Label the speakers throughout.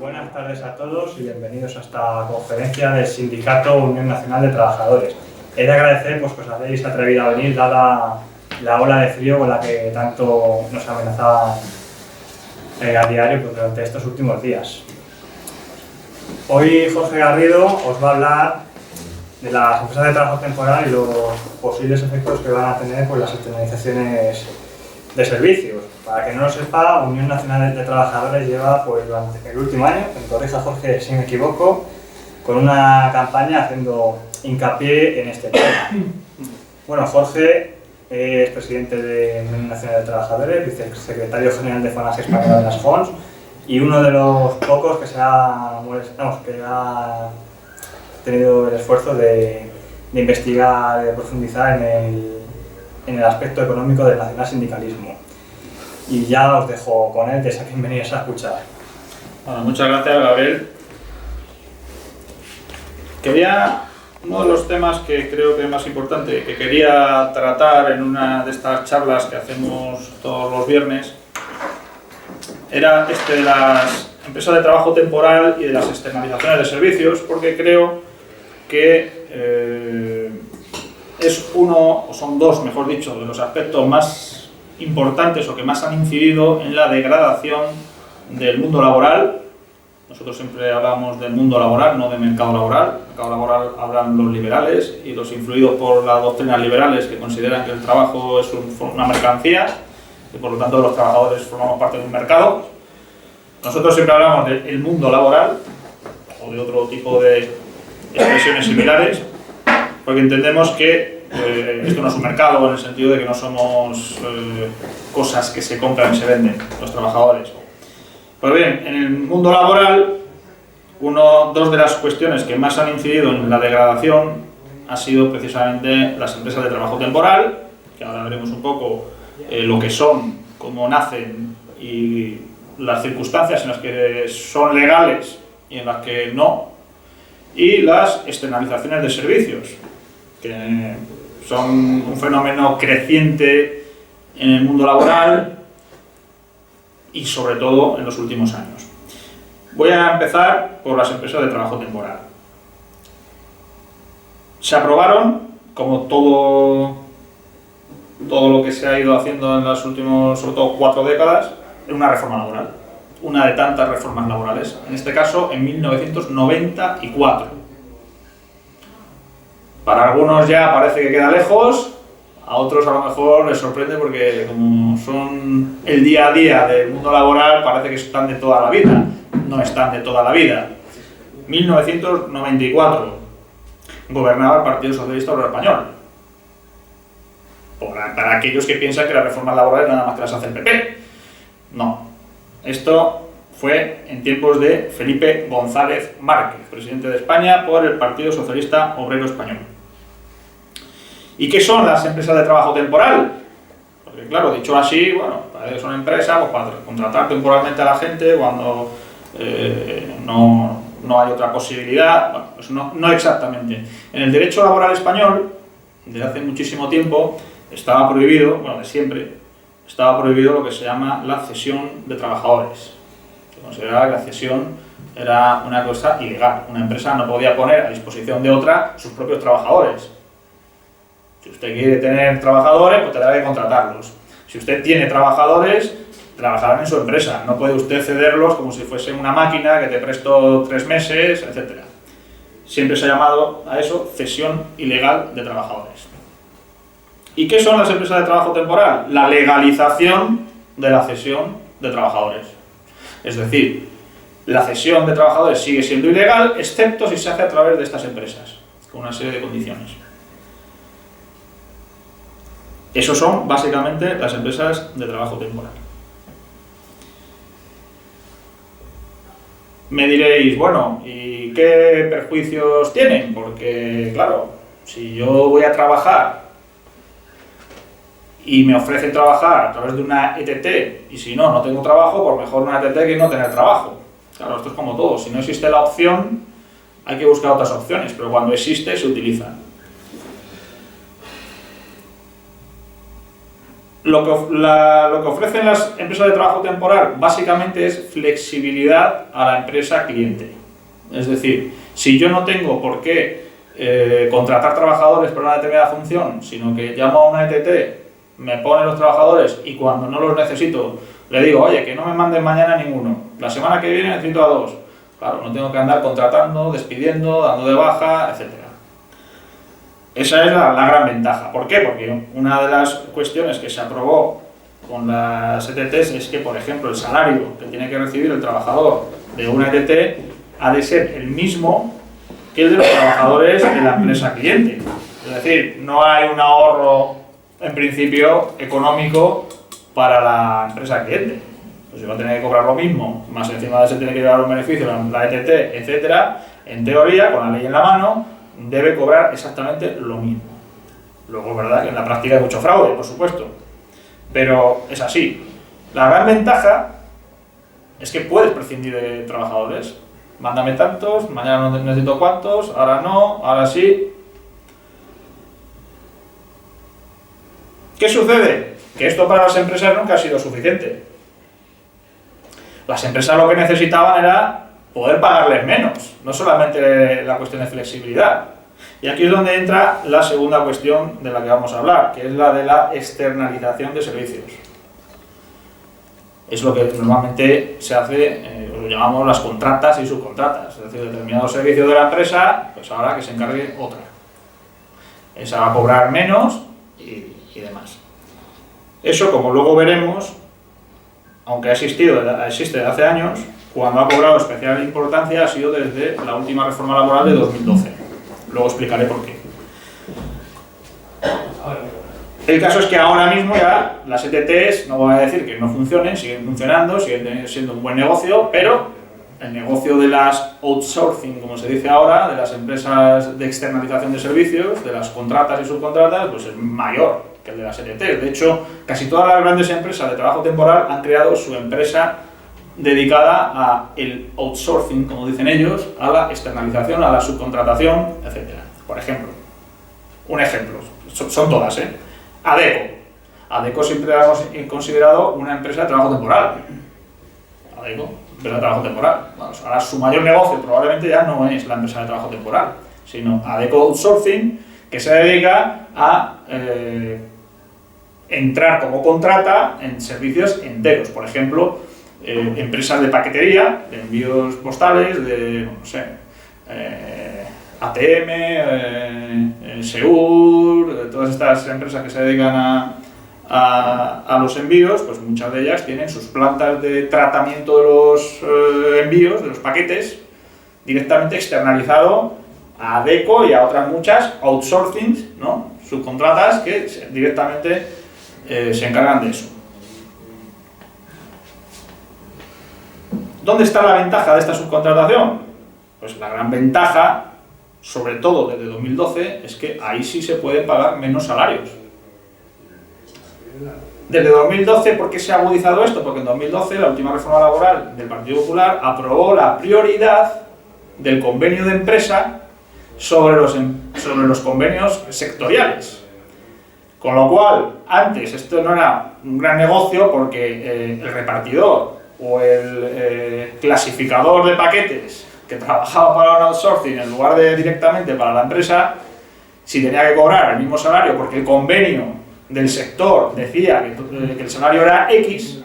Speaker 1: Buenas tardes a todos y bienvenidos a esta conferencia del Sindicato Unión Nacional de Trabajadores. He de agradecer que os habéis atrevido a venir, dada la ola de frío con la que tanto nos amenazaban a diario durante estos últimos días. Hoy Jorge Garrido os va a hablar de las empresas de trabajo temporal y los posibles efectos que van a tener por las externalizaciones de servicios. Para que no lo sepa, Unión Nacional de Trabajadores lleva durante el último año, me corrija Jorge si me equivoco, con una campaña haciendo hincapié en este tema. Bueno, Jorge es presidente de Unión Nacional de Trabajadores, vicesecretario general de Falange Española de las JONS y uno de los pocos que ha tenido el esfuerzo de investigar, de profundizar en el aspecto económico del nacionalsindicalismo. Y ya os dejo con él, que es a quien venís a escuchar.
Speaker 2: Bueno, muchas gracias, Gabriel. Uno de los temas que creo que es más importante, que quería tratar en una de estas charlas que hacemos todos los viernes, era este de las empresas de trabajo temporal y de las externalizaciones de servicios, porque creo que es uno, o son dos, mejor dicho, de los aspectos más importantes o que más han incidido en la degradación del mundo laboral. Nosotros siempre hablamos del mundo laboral, no del mercado laboral. El mercado laboral hablan los liberales y los influidos por las doctrinas liberales, que consideran que el trabajo es una mercancía y por lo tanto los trabajadores formamos parte de un mercado. Nosotros siempre hablamos del mundo laboral o de otro tipo de expresiones similares, porque entendemos que esto no es un mercado en el sentido de que no somos cosas que se compran y se venden los trabajadores. Pues bien, en el mundo laboral, dos de las cuestiones que más han incidido en la degradación ha sido precisamente las empresas de trabajo temporal, que ahora veremos un poco lo que son, cómo nacen y las circunstancias en las que son legales y en las que no, y las externalizaciones de servicios, que son un fenómeno creciente en el mundo laboral y sobre todo en los últimos años. Voy a empezar por las empresas de trabajo temporal. Se aprobaron, como todo lo que se ha ido haciendo en las últimas, sobre todo 4 décadas, una reforma laboral. Una de tantas reformas laborales, en este caso en 1994. Para algunos ya parece que queda lejos, a otros a lo mejor les sorprende porque como son el día a día del mundo laboral parece que están de toda la vida. No están de toda la vida. 1994, gobernaba el Partido Socialista Obrero Español. Para aquellos que piensan que las reformas laborales nada más que las hace el PP. No. Esto fue en tiempos de Felipe González Márquez, presidente de España por el Partido Socialista Obrero Español. ¿Y qué son las empresas de trabajo temporal? Porque claro, dicho así, bueno, parece que son empresas pues, para contratar temporalmente a la gente cuando no hay otra posibilidad. Bueno, pues no exactamente. En el derecho laboral español, desde hace muchísimo tiempo, estaba prohibido, bueno, de siempre, estaba prohibido lo que se llama la cesión de trabajadores. Se consideraba que la cesión era una cosa ilegal. Una empresa no podía poner a disposición de otra sus propios trabajadores. Si usted quiere tener trabajadores, pues tendrá que contratarlos. Si usted tiene trabajadores, trabajarán en su empresa. No puede usted cederlos como si fuese una máquina que te presto 3 meses, etc. Siempre se ha llamado a eso cesión ilegal de trabajadores. ¿Y qué son las empresas de trabajo temporal? La legalización de la cesión de trabajadores. Es decir, la cesión de trabajadores sigue siendo ilegal, excepto si se hace a través de estas empresas, con una serie de condiciones. Eso son básicamente las empresas de trabajo temporal. Me diréis, bueno, ¿y qué perjuicios tienen? Porque, claro, si yo voy a trabajar y me ofrecen trabajar a través de una ETT y si no tengo trabajo, pues mejor una ETT que no tener trabajo. Claro, esto es como todo. Si no existe la opción, hay que buscar otras opciones, pero cuando existe, se utiliza. Lo que ofrecen las empresas de trabajo temporal básicamente es flexibilidad a la empresa cliente. Es decir, si yo no tengo por qué contratar trabajadores para una determinada función, sino que llamo a una ETT, me pone los trabajadores y cuando no los necesito le digo, oye, que no me manden mañana ninguno, la semana que viene necesito a 2. Claro, no tengo que andar contratando, despidiendo, dando de baja, etc. Esa es la gran ventaja. ¿Por qué? Porque una de las cuestiones que se aprobó con las ETTs es que, por ejemplo, el salario que tiene que recibir el trabajador de una ETT ha de ser el mismo que el de los trabajadores de la empresa cliente. Es decir, no hay un ahorro, en principio, económico para la empresa cliente. Pues si va a tener que cobrar lo mismo, más encima de eso tiene que llevar un beneficio la ETT, etcétera, en teoría, con la ley en la mano, debe cobrar exactamente lo mismo. Luego es verdad que en la práctica hay mucho fraude, por supuesto, pero es así. La gran ventaja es que puedes prescindir de trabajadores. Mándame tantos, mañana no necesito cuantos, ahora no, ahora sí. ¿Qué sucede? Que esto para las empresas nunca ha sido suficiente. Las empresas lo que necesitaban era poder pagarles menos, no solamente la cuestión de flexibilidad. Y aquí es donde entra la segunda cuestión de la que vamos a hablar, que es la de la externalización de servicios. Es lo que normalmente se hace, lo llamamos las contratas y subcontratas, es decir, determinado servicio de la empresa, pues ahora que se encargue otra. Esa va a cobrar menos y demás. Eso, como luego veremos, aunque existe desde hace años, cuando ha cobrado especial importancia ha sido desde la última reforma laboral de 2012. Luego explicaré por qué. El caso es que ahora mismo ya las ETTs, no voy a decir que no funcionen, siguen funcionando, siguen siendo un buen negocio, pero el negocio de las outsourcing, como se dice ahora, de las empresas de externalización de servicios, de las contratas y subcontratas, pues es mayor que el de las ETTs. De hecho, casi todas las grandes empresas de trabajo temporal han creado su empresa dedicada a el outsourcing, como dicen ellos, a la externalización, a la subcontratación, etc. Por ejemplo, un ejemplo, son todas, Adecco. Adecco siempre la hemos considerado una empresa de trabajo temporal. Adecco, empresa de trabajo temporal. Bueno, ahora su mayor negocio probablemente ya no es la empresa de trabajo temporal, sino Adecco Outsourcing, que se dedica a entrar como contrata en servicios enteros. Por ejemplo, empresas de paquetería, de envíos postales, de, no sé, ATM, Seur, todas estas empresas que se dedican a los envíos, pues muchas de ellas tienen sus plantas de tratamiento de los envíos, de los paquetes, directamente externalizado a Adecco y a otras muchas outsourcing, ¿no? Subcontratas que directamente se encargan de eso. ¿Dónde está la ventaja de esta subcontratación? Pues la gran ventaja, sobre todo desde 2012, es que ahí sí se pueden pagar menos salarios. Desde 2012, ¿por qué se ha agudizado esto? Porque en 2012 la última reforma laboral del Partido Popular aprobó la prioridad del convenio de empresa sobre los convenios sectoriales. Con lo cual, antes esto no era un gran negocio porque el repartidor o el clasificador de paquetes que trabajaba para un outsourcing en lugar de directamente para la empresa, si tenía que cobrar el mismo salario porque el convenio del sector decía que el salario era X,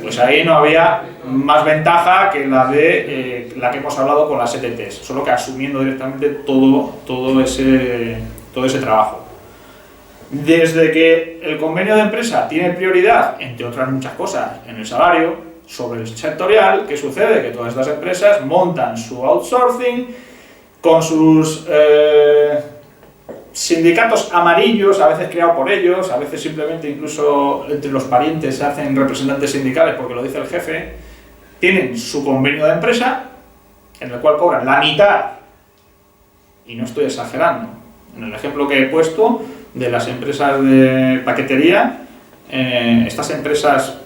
Speaker 2: pues ahí no había más ventaja que la de la que hemos hablado con las ETTs, solo que asumiendo directamente todo ese trabajo. Desde que el convenio de empresa tiene prioridad, entre otras muchas cosas, en el salario, sobre el sectorial, ¿qué sucede? Que todas estas empresas montan su outsourcing con sus sindicatos amarillos, a veces creados por ellos, a veces simplemente incluso entre los parientes se hacen representantes sindicales porque lo dice el jefe, tienen su convenio de empresa, en el cual cobran la mitad, y no estoy exagerando, en el ejemplo que he puesto de las empresas de paquetería, estas empresas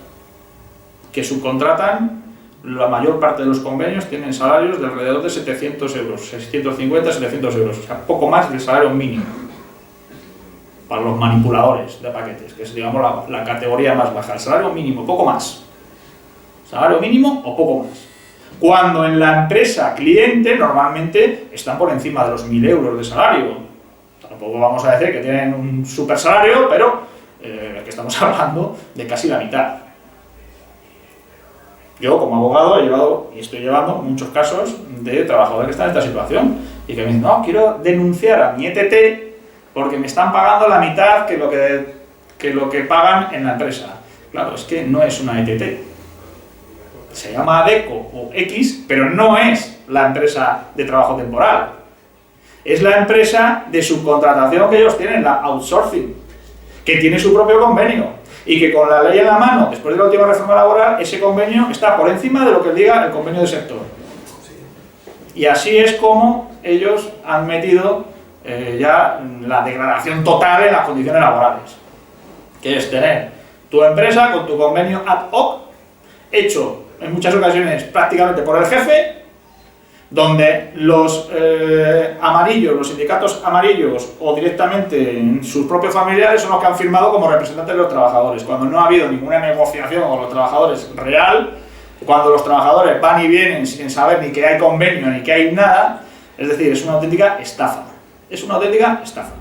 Speaker 2: que subcontratan, la mayor parte de los convenios tienen salarios de alrededor de 700 euros, 650, 700 euros, o sea, poco más del salario mínimo. para los manipuladores de paquetes, que es, digamos, la categoría más baja, el salario mínimo, poco más. Salario mínimo o poco más. Cuando en la empresa cliente normalmente están por encima de los 1.000 euros de salario. Tampoco vamos a decir que tienen un super salario, pero que estamos hablando de casi la mitad. Yo, como abogado, he llevado y estoy llevando muchos casos de trabajadores que están en esta situación y que me dicen, no, quiero denunciar a mi ETT porque me están pagando la mitad que lo que pagan en la empresa. Claro, es que no es una ETT. Se llama ADECO o X, pero no es la empresa de trabajo temporal. Es la empresa de subcontratación que ellos tienen, la outsourcing, que tiene su propio convenio y que con la ley en la mano, después de la última reforma laboral, ese convenio está por encima de lo que diga el convenio de sector. Y así es como ellos han metido ya la degradación total en las condiciones laborales, que es tener tu empresa con tu convenio ad hoc, hecho en muchas ocasiones prácticamente por el jefe, donde los amarillos, los sindicatos amarillos o directamente sus propios familiares son los que han firmado como representantes de los trabajadores, cuando no ha habido ninguna negociación con los trabajadores real, cuando los trabajadores van y vienen sin saber ni que hay convenio ni que hay nada. Es decir, es una auténtica estafa. Es una auténtica estafa.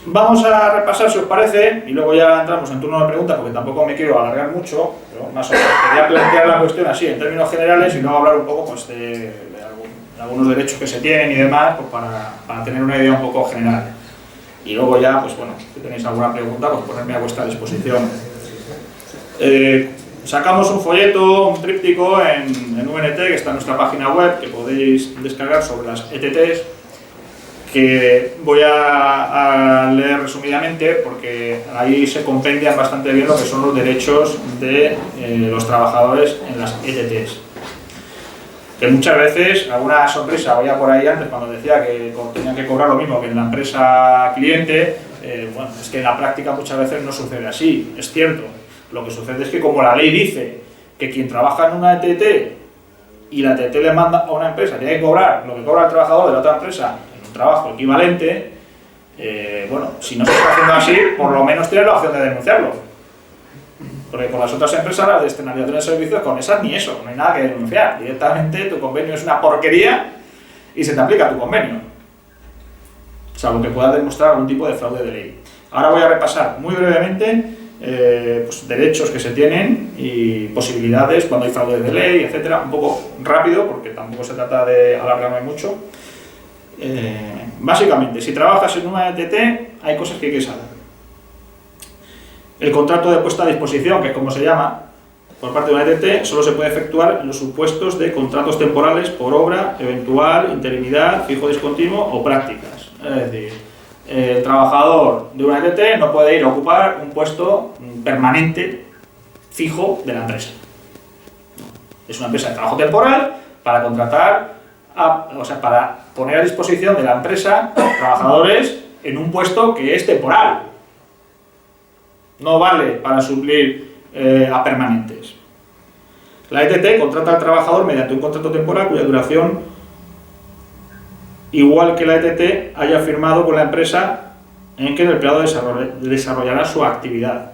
Speaker 2: Vamos a repasar, si os parece, y luego ya entramos en turno de preguntas, porque tampoco me quiero alargar mucho, pero más o menos quería plantear la cuestión así, en términos generales, y luego hablar un poco pues, de algunos derechos que se tienen y demás, pues, para tener una idea un poco general. Y luego ya, pues bueno, si tenéis alguna pregunta, pues ponerme a vuestra disposición. Sacamos un folleto, un tríptico en UNT, que está en nuestra página web, que podéis descargar sobre las ETTs, que voy a leer resumidamente porque ahí se compendian bastante bien lo que son los derechos de los trabajadores en las ETTs. Que muchas veces, alguna sorpresa oía por ahí antes cuando decía que tenían que cobrar lo mismo que en la empresa cliente. Bueno, es que en la práctica muchas veces no sucede así, es cierto. Lo que sucede es que como la ley dice que quien trabaja en una ETT y la ETT le manda a una empresa, tiene que cobrar lo que cobra el trabajador de la otra empresa, trabajo equivalente, bueno, si no se está haciendo así, por lo menos tienes la opción de denunciarlo. Porque con las otras empresas, las de externalización de servicios, con esas ni eso, no hay nada que denunciar. Directamente tu convenio es una porquería y se te aplica tu convenio. Salvo que puedas demostrar algún tipo de fraude de ley. Ahora voy a repasar muy brevemente pues, derechos que se tienen y posibilidades cuando hay fraude de ley, etcétera. Un poco rápido, porque tampoco se trata de alargarme mucho. Básicamente, si trabajas en una ETT, hay cosas que hay que saber. El contrato de puesta a disposición, que es como se llama, por parte de una ETT, solo se puede efectuar en los supuestos de contratos temporales por obra, eventual, interinidad, fijo discontinuo o prácticas. Es decir, el trabajador de una ETT no puede ir a ocupar un puesto permanente, fijo, de la empresa. Es una empresa de trabajo temporal para contratar, para poner a disposición de la empresa trabajadores en un puesto que es temporal. No vale para suplir a permanentes. La ETT contrata al trabajador mediante un contrato temporal cuya duración, igual que la ETT, haya firmado con la empresa en que el empleado desarrollará su actividad.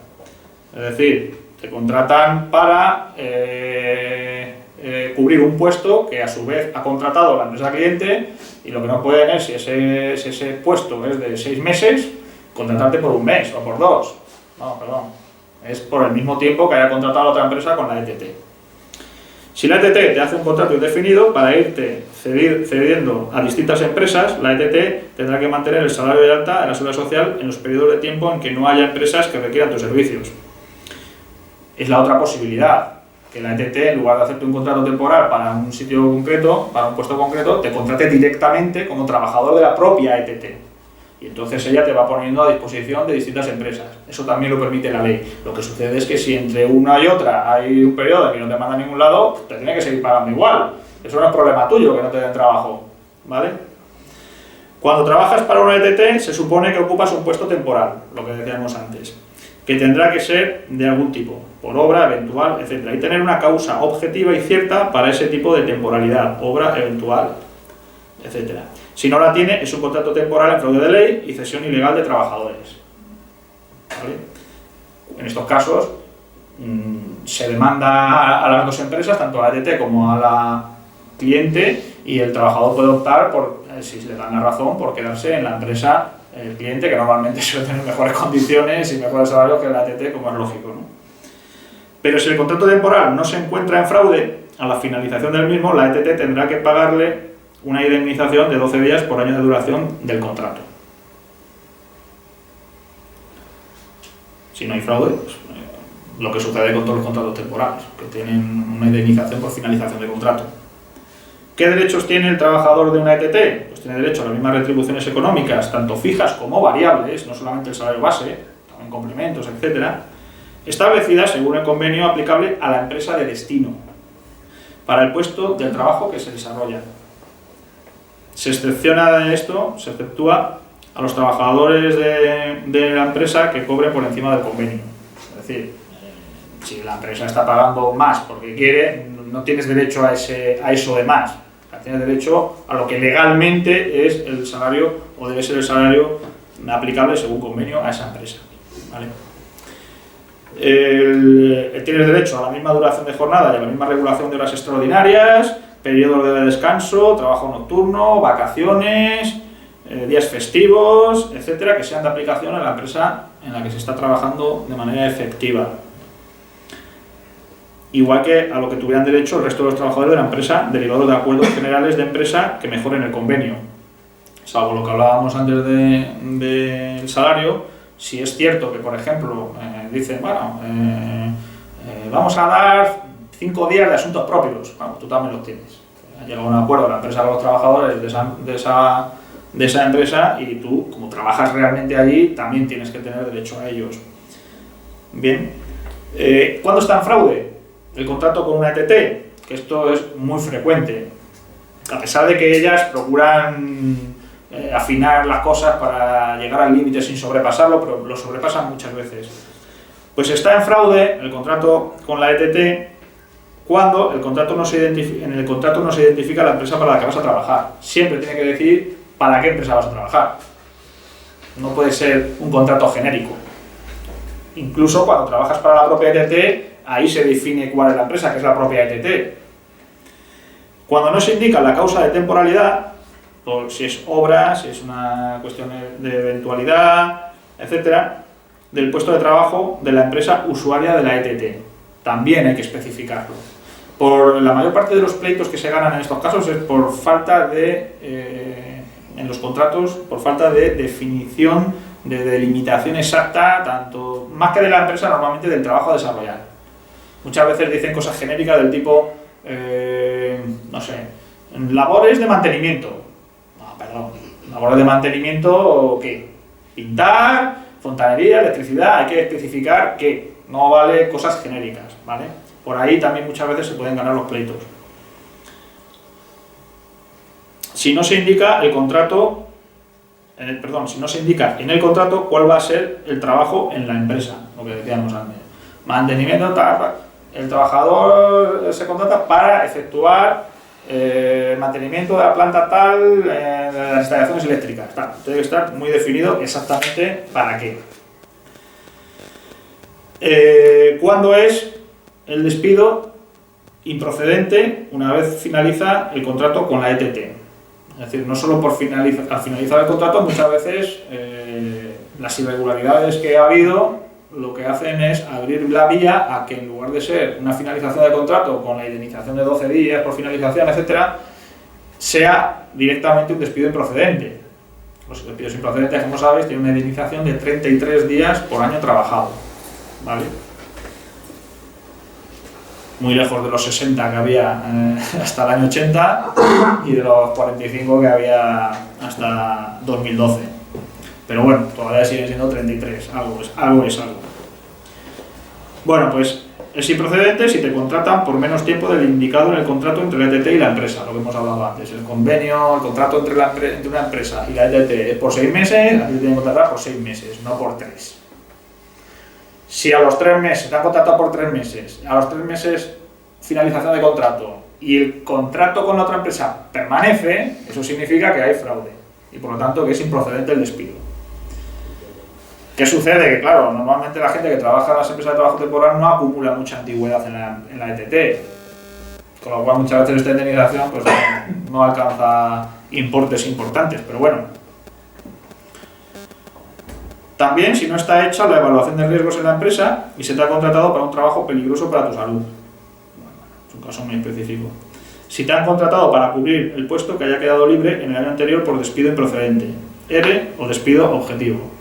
Speaker 2: Es decir, te contratan para cubrir un puesto que a su vez ha contratado la empresa cliente, y lo que no pueden es, si ese puesto es de 6 meses, contratarte por 1 mes o por 2. No, perdón. Es por el mismo tiempo que haya contratado a otra empresa con la ETT. Si la ETT te hace un contrato indefinido para irte cediendo a distintas empresas, la ETT tendrá que mantener el salario de alta en la seguridad social en los periodos de tiempo en que no haya empresas que requieran tus servicios. Es la otra posibilidad, que la ETT, en lugar de hacerte un contrato temporal para un sitio concreto, para un puesto concreto, te contrate directamente como trabajador de la propia ETT. Y entonces ella te va poniendo a disposición de distintas empresas. Eso también lo permite la ley. Lo que sucede es que si entre una y otra hay un periodo que no te manda a ningún lado, te tiene que seguir pagando igual. Eso no es problema tuyo que no te den trabajo, ¿vale? Cuando trabajas para una ETT, se supone que ocupas un puesto temporal, lo que decíamos antes, que tendrá que ser de algún tipo, por obra, eventual, etc. Y tener una causa objetiva y cierta para ese tipo de temporalidad, obra, eventual, etc. Si no la tiene, es un contrato temporal en fraude de ley y cesión ilegal de trabajadores. ¿Vale? En estos casos se demanda a las dos empresas, tanto a la ETT como a la cliente, y el trabajador puede optar por, si le dan la razón, por quedarse en la empresa el cliente, que normalmente suele tener mejores condiciones y mejores salarios que la ETT, como es lógico, ¿no? Pero si el contrato temporal no se encuentra en fraude, a la finalización del mismo, la ETT tendrá que pagarle una indemnización de 12 días por año de duración del contrato. Si no hay fraude, pues, lo que sucede con todos los contratos temporales, que tienen una indemnización por finalización de contrato. ¿Qué derechos tiene el trabajador de una ETT? Pues tiene derecho a las mismas retribuciones económicas, tanto fijas como variables, no solamente el salario base, también complementos, etc., establecidas según el convenio aplicable a la empresa de destino, para el puesto del trabajo que se desarrolla. Se excepciona de esto, se exceptúa a los trabajadores de la empresa que cobren por encima del convenio. Es decir, si la empresa está pagando más porque quiere, no tienes derecho a eso de más. Tienes derecho a lo que legalmente es el salario, o debe ser el salario aplicable según convenio a esa empresa. ¿Vale? Tienes derecho a la misma duración de jornada y a la misma regulación de horas extraordinarias, periodos de descanso, trabajo nocturno, vacaciones, días festivos, etcétera, que sean de aplicación a la empresa en la que se está trabajando de manera efectiva. Igual que a lo que tuvieran derecho el resto de los trabajadores de la empresa, derivados de acuerdos generales de empresa que mejoren el convenio. Salvo lo que hablábamos antes del salario, si es cierto que, por ejemplo, dicen, bueno, vamos a dar 5 días de asuntos propios, bueno, tú también los tienes. Ha llegado a un acuerdo la empresa con los trabajadores de esa empresa, y tú, como trabajas realmente allí, también tienes que tener derecho a ellos. Bien. ¿Cuándo está en fraude? El contrato con una ETT, que esto es muy frecuente, a pesar de que ellas procuran afinar las cosas para llegar al límite sin sobrepasarlo, pero lo sobrepasan muchas veces. Pues está en fraude el contrato con la ETT cuando en el contrato no se identifica la empresa para la que vas a trabajar. Siempre tiene que decir para qué empresa vas a trabajar. No puede ser un contrato genérico. Incluso cuando trabajas para la propia ETT, ahí se define cuál es la empresa, que es la propia ETT. Cuando no se indica la causa de temporalidad, por si es obra, si es una cuestión de eventualidad, etcétera, del puesto de trabajo de la empresa usuaria de la ETT. También hay que especificarlo. Por la mayor parte de los pleitos que se ganan en estos casos es por falta en los contratos, por falta de definición, de delimitación exacta, tanto más que de la empresa, normalmente del trabajo a desarrollar. Muchas veces dicen cosas genéricas del tipo, no sé, labores de mantenimiento. No, perdón, labores de mantenimiento, ¿qué? Pintar, fontanería, electricidad, hay que especificar qué. No vale cosas genéricas, ¿vale? Por ahí también muchas veces se pueden ganar los pleitos. Si no se indica el contrato, si no se indica en el contrato cuál va a ser el trabajo en la empresa, lo que decíamos antes. Mantenimiento, el trabajador se contrata para efectuar mantenimiento de la planta tal, de las instalaciones eléctricas. Tiene que estar muy definido exactamente para qué. ¿Cuándo es el despido improcedente una vez finaliza el contrato con la ETT? Es decir, no solo al finalizar el contrato, muchas veces las irregularidades que ha habido lo que hacen es abrir la vía a que en lugar de ser una finalización de contrato con la indemnización de 12 días por finalización, etcétera, sea directamente un despido improcedente. Los despidos improcedentes, como sabéis, tienen una indemnización de 33 días por año trabajado, ¿vale? Muy lejos de los 60 que había hasta el año 80 y de los 45 que había hasta 2012. Pero bueno, todavía siguen siendo 33, algo es algo. Bueno, pues es improcedente si te contratan por menos tiempo del indicado en el contrato entre la ETT y la empresa, lo que hemos hablado antes. El contrato entre una empresa y la ETT es por 6 meses, a ti te tienen que contratar por 6 meses, no por 3. Si a los 3 meses, te han contratado por 3 meses, a los 3 meses finalización de contrato, y el contrato con la otra empresa permanece, eso significa que hay fraude y por lo tanto que es improcedente el despido. ¿Qué sucede? Que claro, normalmente la gente que trabaja en las empresas de trabajo temporal no acumula mucha antigüedad en la ETT, con lo cual muchas veces esta indemnización pues, no alcanza importes importantes, pero bueno. También si no está hecha la evaluación de riesgos en la empresa y se te ha contratado para un trabajo peligroso para tu salud. Es un caso muy específico. Si te han contratado para cubrir el puesto que haya quedado libre en el año anterior por despido improcedente, ERE o despido objetivo.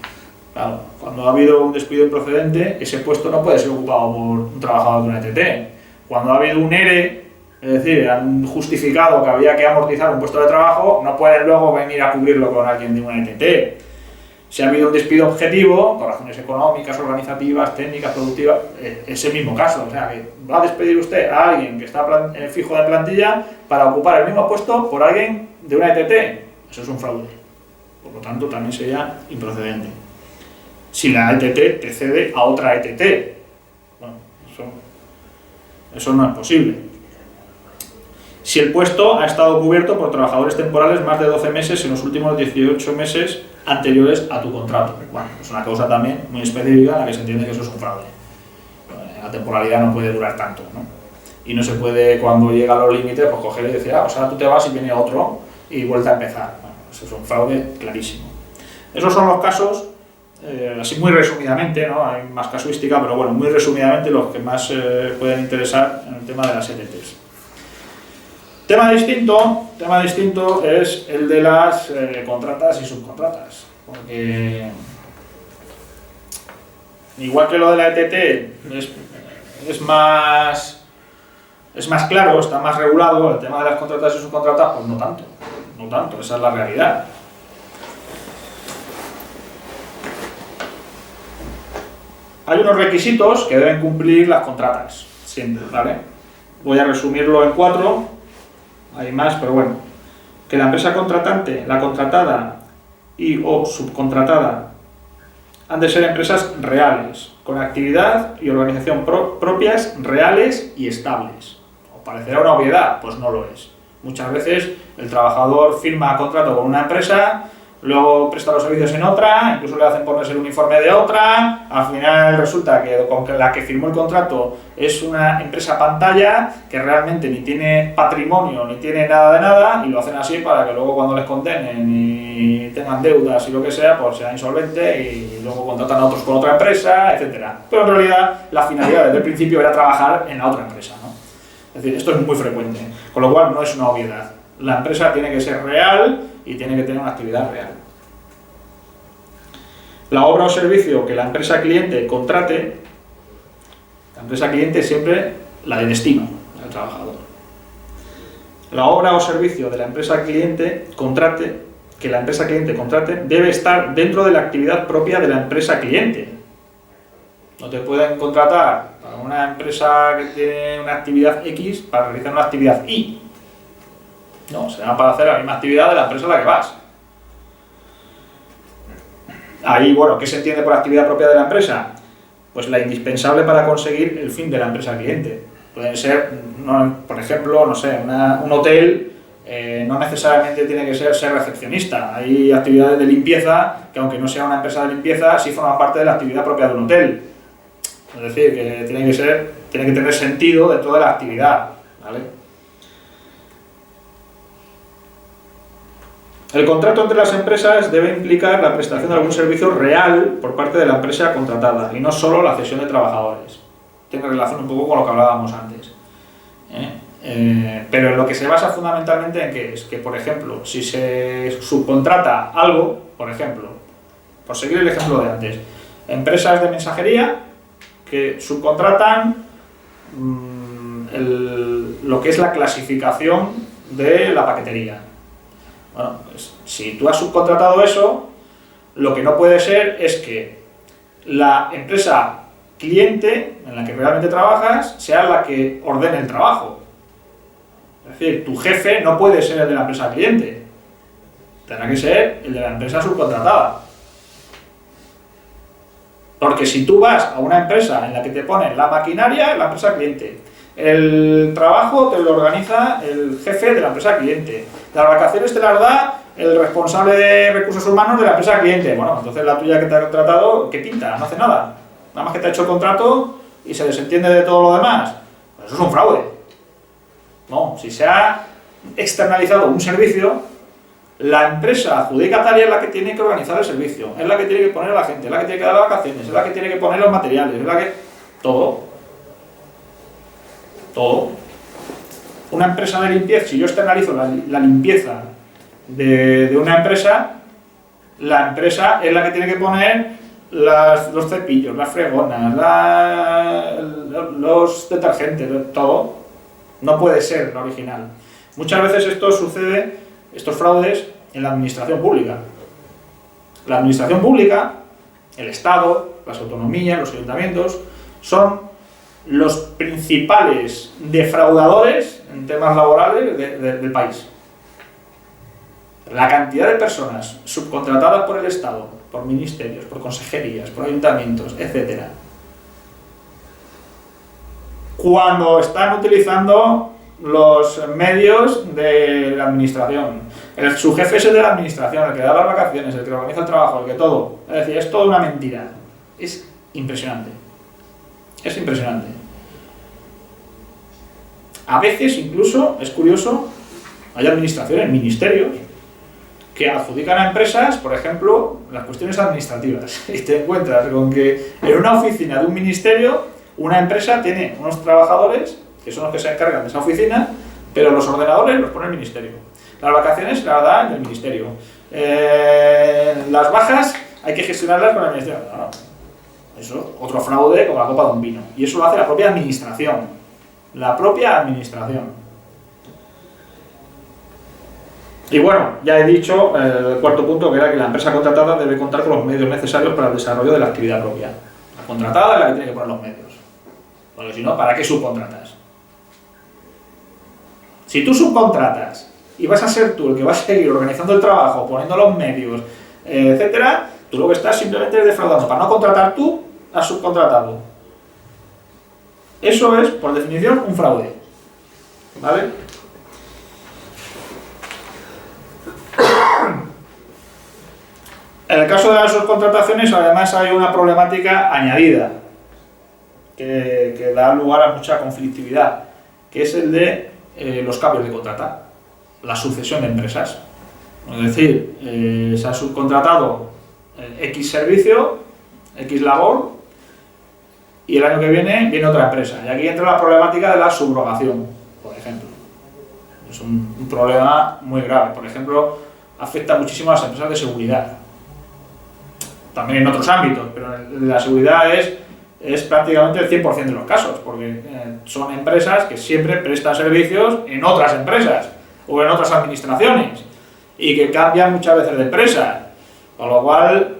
Speaker 2: Claro, cuando ha habido un despido improcedente, ese puesto no puede ser ocupado por un trabajador de una ETT. Cuando ha habido un ERE, es decir, han justificado que había que amortizar un puesto de trabajo, no pueden luego venir a cubrirlo con alguien de una ETT. Si ha habido un despido objetivo, por razones económicas, organizativas, técnicas, productivas, ese mismo caso. O sea, que va a despedir usted a alguien que está fijo de plantilla para ocupar el mismo puesto por alguien de una ETT. Eso es un fraude. Por lo tanto, también sería improcedente. Si la ETT te cede a otra ETT, bueno, eso no es posible. Si el puesto ha estado cubierto por trabajadores temporales más de 12 meses en los últimos 18 meses anteriores a tu contrato. Bueno, es una causa también muy específica en la que se entiende que eso es un fraude. La temporalidad no puede durar tanto, ¿no? Y no se puede, cuando llega a los límites, pues coger y decir, o sea, tú te vas y viene otro y vuelta a empezar. Bueno, eso es un fraude clarísimo. Esos son los casos, así muy resumidamente, ¿no? Hay más casuística, pero bueno, muy resumidamente los que más pueden interesar en el tema de las ETTs. Tema distinto es el de las contratas y subcontratas, porque igual que lo de la ETT es más claro, está más regulado, el tema de las contratas y subcontratas, pues no tanto, esa es la realidad. Hay unos requisitos que deben cumplir las contratas, siempre, ¿vale? Voy a resumirlo en 4. Hay más, pero bueno, que la empresa contratante, la contratada y o subcontratada han de ser empresas reales, con actividad y organización propias, reales y estables. ¿Os parecerá una obviedad? Pues no lo es. Muchas veces el trabajador firma contrato con una empresa, luego presta los servicios en otra, incluso le hacen ponerse el uniforme de otra, al final resulta que con la que firmó el contrato es una empresa pantalla que realmente ni tiene patrimonio ni tiene nada de nada y lo hacen así para que luego cuando les condenen y tengan deudas y lo que sea, pues sea insolvente y luego contratan a otros con otra empresa, etcétera. Pero en realidad la finalidad desde el principio era trabajar en la otra empresa, ¿no? Es decir, esto es muy frecuente, con lo cual no es una obviedad. La empresa tiene que ser real y tiene que tener una actividad real. La obra o servicio que la empresa cliente contrate, la empresa cliente es siempre la de destino del trabajador. La obra o servicio de la empresa cliente que la empresa cliente contrate debe estar dentro de la actividad propia de la empresa cliente. No te pueden contratar para una empresa que tiene una actividad X para realizar una actividad Y. No, será para hacer la misma actividad de la empresa a la que vas. Ahí, bueno, ¿qué se entiende por actividad propia de la empresa? Pues la indispensable para conseguir el fin de la empresa cliente. Pueden ser, por ejemplo, no sé, un hotel no necesariamente tiene que ser recepcionista. Hay actividades de limpieza que, aunque no sea una empresa de limpieza, sí forman parte de la actividad propia de un hotel. Es decir, que tiene que tener sentido dentro de la actividad, ¿vale? El contrato entre las empresas debe implicar la prestación de algún servicio real por parte de la empresa contratada y no solo la cesión de trabajadores. Tiene relación un poco con lo que hablábamos antes. Pero en lo que se basa fundamentalmente en qué es que, por ejemplo, si se subcontrata algo, por ejemplo, por seguir el ejemplo de antes, empresas de mensajería que subcontratan lo que es la clasificación de la paquetería. Bueno, pues si tú has subcontratado eso, lo que no puede ser es que la empresa cliente en la que realmente trabajas sea la que ordene el trabajo. Es decir, tu jefe no puede ser el de la empresa cliente, tendrá que ser el de la empresa subcontratada. Porque si tú vas a una empresa en la que te ponen la maquinaria, es la empresa cliente. El trabajo te lo organiza el jefe de la empresa cliente. Las vacaciones te las da el responsable de recursos humanos de la empresa cliente. Bueno, entonces la tuya que te ha contratado, ¿qué pinta? No hace nada. Nada más que te ha hecho el contrato y se desentiende de todo lo demás. Pues eso es un fraude. No, si se ha externalizado un servicio, la empresa adjudicataria es la que tiene que organizar el servicio, es la que tiene que poner a la gente, es la que tiene que dar las vacaciones, es la que tiene que poner los materiales, es la que... Todo. Todo. Una empresa de limpieza, si yo externalizo la limpieza de una empresa, la empresa es la que tiene que poner los cepillos, las fregonas, los detergentes, todo. No puede ser la original. Muchas veces esto sucede, estos fraudes, en la administración pública. La administración pública, el Estado, las autonomías, los ayuntamientos, son los principales defraudadores en temas laborales del país. La cantidad de personas subcontratadas por el Estado, por ministerios, por consejerías, por ayuntamientos, etc., cuando están utilizando los medios de la administración. Su jefe es el de la administración, el que da las vacaciones, el que organiza el trabajo, el que todo. Es decir, es toda una mentira. Es impresionante. Es impresionante. A veces, incluso, es curioso, hay administraciones, ministerios, que adjudican a empresas, por ejemplo, las cuestiones administrativas. Y te encuentras con que en una oficina de un ministerio, una empresa tiene unos trabajadores, que son los que se encargan de esa oficina, pero los ordenadores los pone el ministerio. Las vacaciones las da el ministerio. Las bajas hay que gestionarlas con el ministerio. No. Eso, otro fraude como la copa de un vino. Y eso lo hace la propia administración. La propia administración. Y bueno, ya he dicho el cuarto punto, que era que la empresa contratada debe contar con los medios necesarios para el desarrollo de la actividad propia. La contratada es la que tiene que poner los medios. Porque si no, ¿para qué subcontratas? Si tú subcontratas y vas a ser tú el que vas a seguir organizando el trabajo, poniendo los medios, etcétera, tú lo que estás simplemente es defraudando. Para no contratar tú, has subcontratado. Eso es, por definición, un fraude. ¿Vale? En el caso de las subcontrataciones, además, hay una problemática añadida que da lugar a mucha conflictividad, que es el de los cambios de contrata, la sucesión de empresas. Es decir, se ha subcontratado X servicio, X labor, y el año que viene otra empresa. Y aquí entra la problemática de la subrogación, por ejemplo. Es un problema muy grave. Por ejemplo, afecta muchísimo a las empresas de seguridad. También en otros ámbitos, pero en la seguridad es prácticamente el 100% de los casos, porque son empresas que siempre prestan servicios en otras empresas o en otras administraciones y que cambian muchas veces de empresa, con lo cual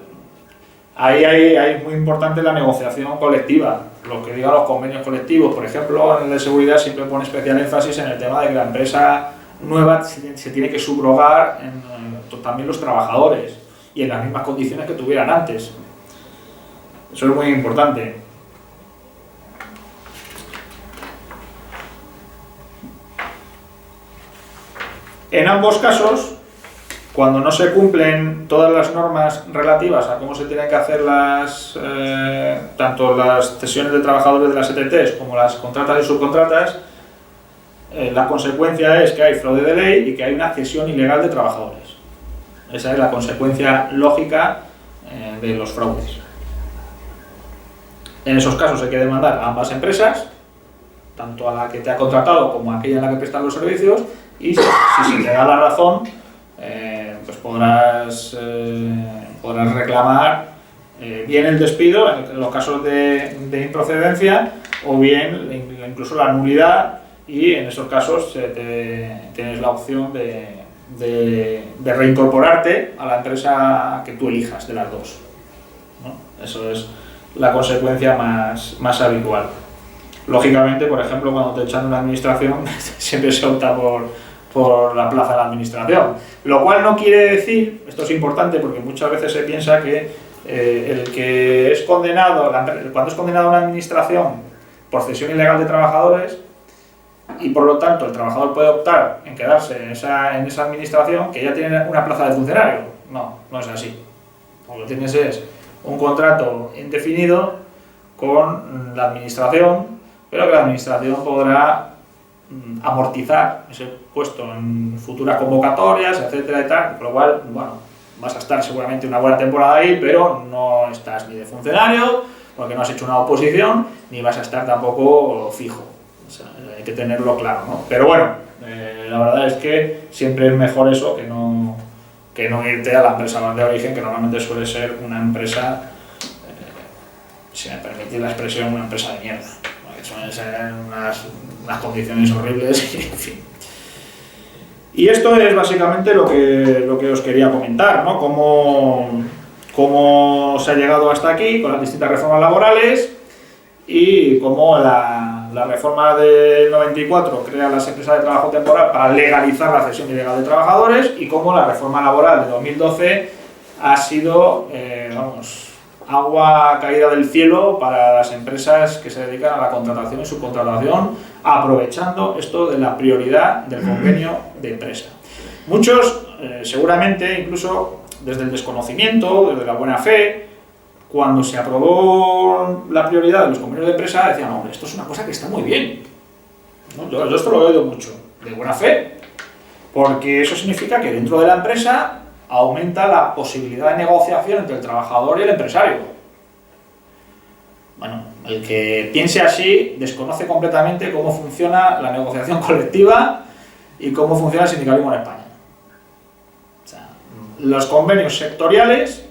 Speaker 2: ahí es muy importante la negociación colectiva. Lo que digan los convenios colectivos, por ejemplo, en el de seguridad siempre pone especial énfasis en el tema de que la empresa nueva se tiene que subrogar también los trabajadores y en las mismas condiciones que tuvieran antes. Eso es muy importante. En ambos casos, cuando no se cumplen todas las normas relativas a cómo se tienen que hacer tanto las cesiones de trabajadores de las ETTs como las contratas y subcontratas, la consecuencia es que hay fraude de ley y que hay una cesión ilegal de trabajadores. Esa es la consecuencia lógica de los fraudes. En esos casos hay que demandar a ambas empresas, tanto a la que te ha contratado como a aquella en la que prestan los servicios, y si se te da la razón, pues podrás reclamar bien el despido en los casos de improcedencia, o bien incluso la nulidad, y en esos casos tienes la opción de reincorporarte a la empresa que tú elijas de las dos, ¿no? Eso es la consecuencia más habitual. Lógicamente, por ejemplo, cuando te echan de una administración, siempre se opta por la plaza de la administración. Lo cual no quiere decir, esto es importante porque muchas veces se piensa que el que es condenado, cuando es condenado a una administración por cesión ilegal de trabajadores, y por lo tanto el trabajador puede optar en quedarse en esa administración que ya tiene una plaza de funcionario. No, no es así. Lo que tienes es un contrato indefinido con la administración, pero que la administración podrá amortizar ese puesto en futuras convocatorias, etcétera y tal, con lo cual, bueno, vas a estar seguramente una buena temporada ahí, pero no estás ni de funcionario, porque no has hecho una oposición, ni vas a estar tampoco fijo. O sea, hay que tenerlo claro, ¿no? Pero bueno, la verdad es que siempre es mejor eso que no irte a la empresa de origen, que normalmente suele ser una empresa, si me permitís la expresión, una empresa de mierda. Suelen ser unas condiciones horribles, en fin. Y esto es básicamente lo que os quería comentar, ¿no? Cómo se ha llegado hasta aquí con las distintas reformas laborales y cómo la reforma del 94 crea las empresas de trabajo temporal para legalizar la cesión ilegal de trabajadores y cómo la reforma laboral de 2012 ha sido, agua caída del cielo para las empresas que se dedican a la contratación y subcontratación, aprovechando esto de la prioridad del convenio de empresa. Muchos, seguramente, incluso desde el desconocimiento, desde la buena fe, cuando se aprobó la prioridad de los convenios de empresa, decían, hombre, esto es una cosa que está muy bien. ¿No? Yo esto lo he oído mucho, de buena fe, porque eso significa que dentro de la empresa aumenta la posibilidad de negociación entre el trabajador y el empresario. Bueno, el que piense así desconoce completamente cómo funciona la negociación colectiva y cómo funciona el sindicalismo en España. O sea, los convenios sectoriales,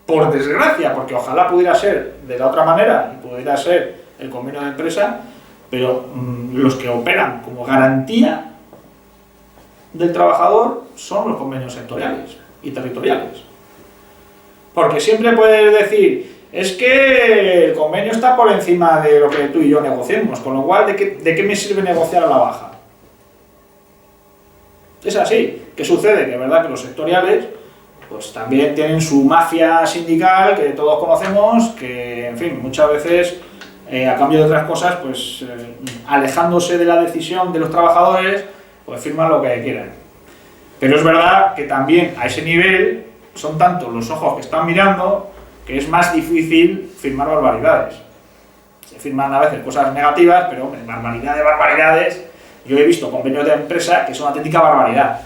Speaker 2: por desgracia, porque ojalá pudiera ser de la otra manera y pudiera ser el convenio de empresa, pero los que operan como garantía del trabajador son los convenios sectoriales y territoriales. Porque siempre puedes decir, es que el convenio está por encima de lo que tú y yo negociemos, con lo cual, ¿de qué me sirve negociar a la baja? Es así. ¿Qué sucede? Que es verdad que los sectoriales pues también tienen su mafia sindical que todos conocemos, que, en fin, muchas veces, a cambio de otras cosas, pues alejándose de la decisión de los trabajadores, pues firman lo que quieran. Pero es verdad que también a ese nivel son tantos los ojos que están mirando que es más difícil firmar barbaridades. Se firman a veces cosas negativas, pero hombre, barbaridad de barbaridades, yo he visto convenios de empresa que son una auténtica barbaridad.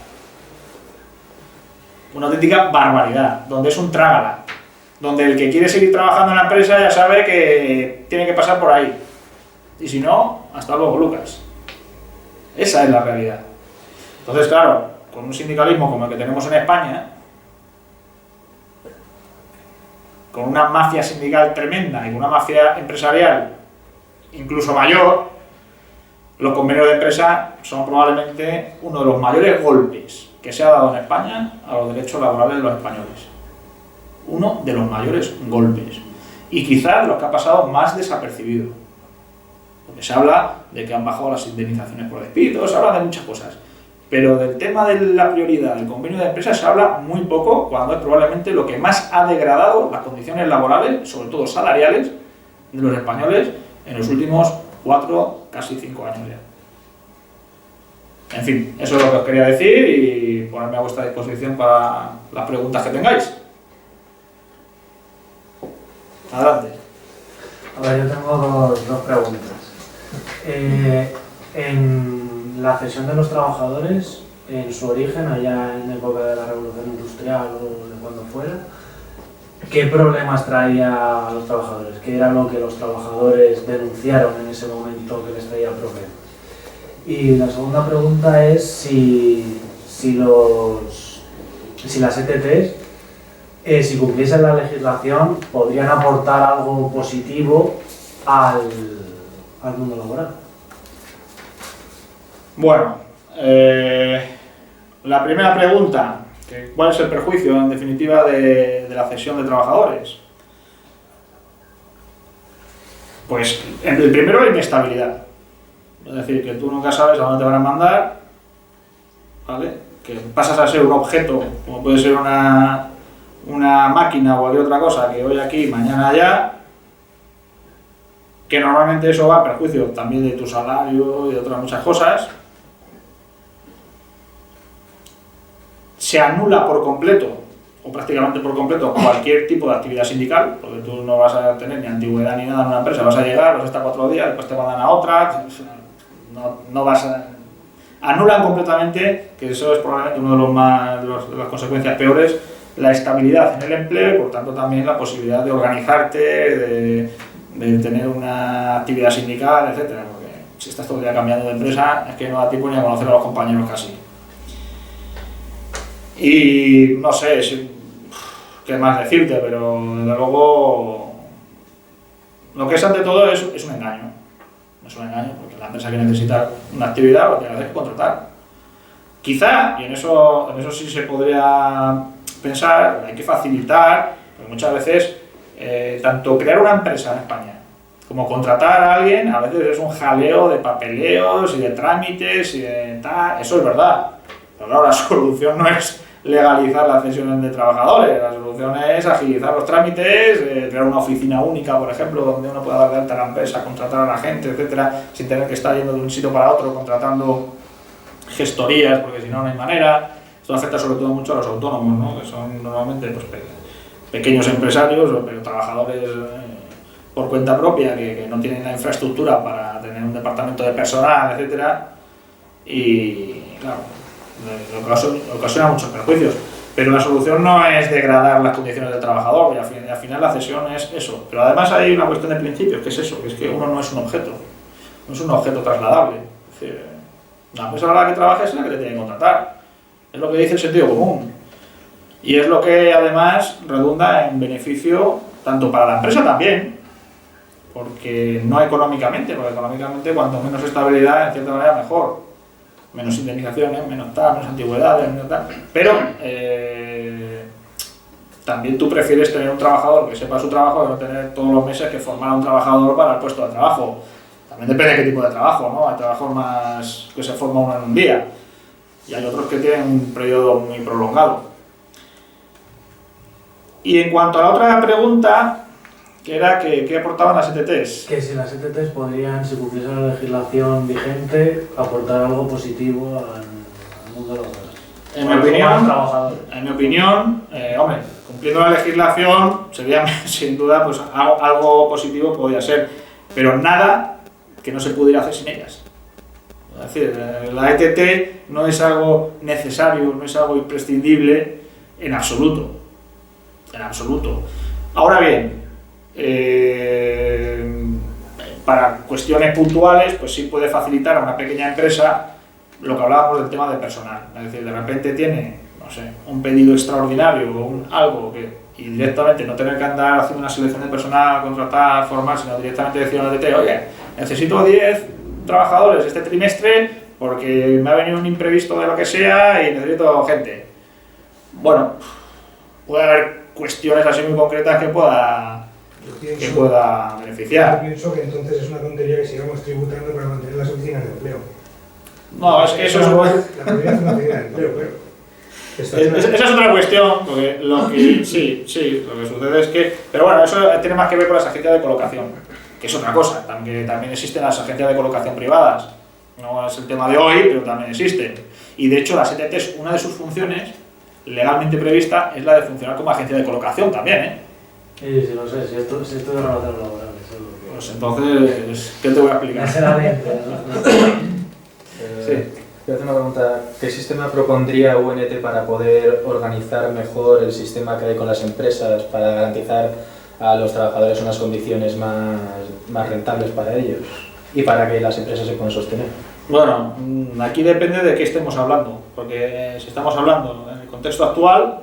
Speaker 2: Una auténtica barbaridad, donde es un trágala, donde el que quiere seguir trabajando en la empresa ya sabe que tiene que pasar por ahí. Y si no, hasta luego, Lucas. Esa es la realidad. Entonces, claro, con un sindicalismo como el que tenemos en España, con una mafia sindical tremenda y con una mafia empresarial incluso mayor, los convenios de empresa son probablemente uno de los mayores golpes que se ha dado en España a los derechos laborales de los españoles. Uno de los mayores golpes. Y quizás de los que ha pasado más desapercibido. Porque se habla de que han bajado las indemnizaciones por despido, se habla de muchas cosas. Pero del tema de la prioridad del convenio de empresa se habla muy poco, cuando es probablemente lo que más ha degradado las condiciones laborales, sobre todo salariales, de los españoles en los últimos 4, casi 5 años ya. En fin, eso es lo que os quería decir y ponerme a vuestra disposición para las preguntas que tengáis. Adelante.
Speaker 3: A ver, yo tengo dos preguntas. En la cesión de los trabajadores, en su origen, allá en la época de la Revolución Industrial o de cuando fuera, ¿qué problemas traía a los trabajadores? ¿Qué era lo que los trabajadores denunciaron en ese momento que les traía problemas? Y la segunda pregunta es si las ETTs, si cumpliesen la legislación, podrían aportar algo positivo al mundo laboral.
Speaker 2: Bueno, la primera pregunta, ¿cuál es el perjuicio en definitiva de la cesión de trabajadores? Pues el primero, la inestabilidad. Es decir, que tú nunca sabes a dónde te van a mandar, ¿vale? Que pasas a ser un objeto, como puede ser una máquina o cualquier otra cosa, que hoy aquí, mañana allá, que normalmente eso va a perjuicio también de tu salario y de otras muchas cosas. Se anula por completo, o prácticamente por completo, cualquier tipo de actividad sindical, porque tú no vas a tener ni antigüedad ni nada en una empresa, vas a llegar, vas a estar 4 días, después te mandan a otra, no vas a... Anulan completamente, que eso es probablemente uno de las consecuencias peores, la estabilidad en el empleo y por tanto también la posibilidad de organizarte, de tener una actividad sindical, etcétera, porque si estás todo el día cambiando de empresa es que no da tiempo ni a conocer a los compañeros casi. Y no sé qué más decirte, pero desde luego lo que es ante todo es un engaño. Es un engaño porque la empresa que necesita una actividad lo tiene que contratar. Quizá, y en eso sí se podría pensar, hay que facilitar, porque muchas veces tanto crear una empresa en España como contratar a alguien a veces es un jaleo de papeleos y de trámites y de tal, eso es verdad. Pero claro, la solución no es legalizar las cesiones de trabajadores, la solución es agilizar los trámites, crear una oficina única, por ejemplo, donde uno pueda dar de alta a la empresa, contratar a la gente, etcétera, sin tener que estar yendo de un sitio para otro, contratando gestorías, porque si no, no hay manera. Esto afecta sobre todo mucho a los autónomos, ¿no? Que son normalmente pues, pequeños empresarios o trabajadores por cuenta propia que no tienen la infraestructura para tener un departamento de personal, etcétera, y claro, ocasiona muchos perjuicios. Pero la solución no es degradar las condiciones del trabajador, y al final la cesión es eso. Pero además hay una cuestión de principios, que es eso, que es que uno no es un objeto, no es un objeto trasladable. Es decir, la empresa a la que trabaja es la que te tiene que contratar. Es lo que dice el sentido común. Y es lo que además redunda en beneficio tanto para la empresa también, porque no económicamente, porque económicamente cuanto menos estabilidad, en cierta manera mejor. Menos indemnizaciones, menos tal, menos antigüedades, menos tal. Pero también tú prefieres tener un trabajador que sepa su trabajo que no tener todos los meses que formar a un trabajador para el puesto de trabajo. También depende de qué tipo de trabajo, ¿no? Hay trabajos más que se forma uno en un día y hay otros que tienen un periodo muy prolongado. Y en cuanto a la otra pregunta, que era ¿qué aportaban las ETTs? Que
Speaker 3: si las ETTs podrían, si cumpliese la legislación vigente, aportar algo positivo al mundo laboral.
Speaker 2: En mi opinión, hombre, cumpliendo la legislación sería sin duda pues algo positivo podría ser, pero nada que no se pudiera hacer sin ellas. Es decir, la ETT no es algo necesario, no es algo imprescindible en absoluto. En absoluto. Ahora bien, para cuestiones puntuales, pues sí puede facilitar a una pequeña empresa lo que hablábamos del tema de personal. Es decir, de repente tiene, no sé, un pedido extraordinario o algo y directamente no tener que andar haciendo una selección de personal, contratar, formar, sino directamente decir a la ETT, oye, necesito 10 trabajadores este trimestre porque me ha venido un imprevisto de lo que sea y necesito gente. Bueno, puede haber cuestiones así muy concretas que pueda beneficiar.
Speaker 4: Yo pienso que entonces es una tontería que sigamos tributando para mantener las oficinas de empleo.
Speaker 2: No, es que eso es...
Speaker 4: La mayoría es una oficina de empleo, pero...
Speaker 2: Esa es otra cuestión, porque lo que sucede es que... Pero bueno, eso tiene más que ver con las agencias de colocación, que es otra cosa, también existen las agencias de colocación privadas. No es el tema de hoy, pero también existen. Y de hecho las ETTs, una de sus funciones legalmente prevista es la de funcionar como agencia de colocación también, ¿eh?
Speaker 3: Sí, lo sé, si esto es de relaciones laborales.
Speaker 2: Pues entonces, ¿qué te voy a explicar?
Speaker 5: Sí. Voy a hacer una pregunta. ¿Qué sistema propondría UNT para poder organizar mejor el sistema que hay con las empresas para garantizar a los trabajadores unas condiciones más rentables para ellos y para que las empresas se puedan sostener?
Speaker 2: Bueno, aquí depende de qué estemos hablando, porque si estamos hablando en el contexto actual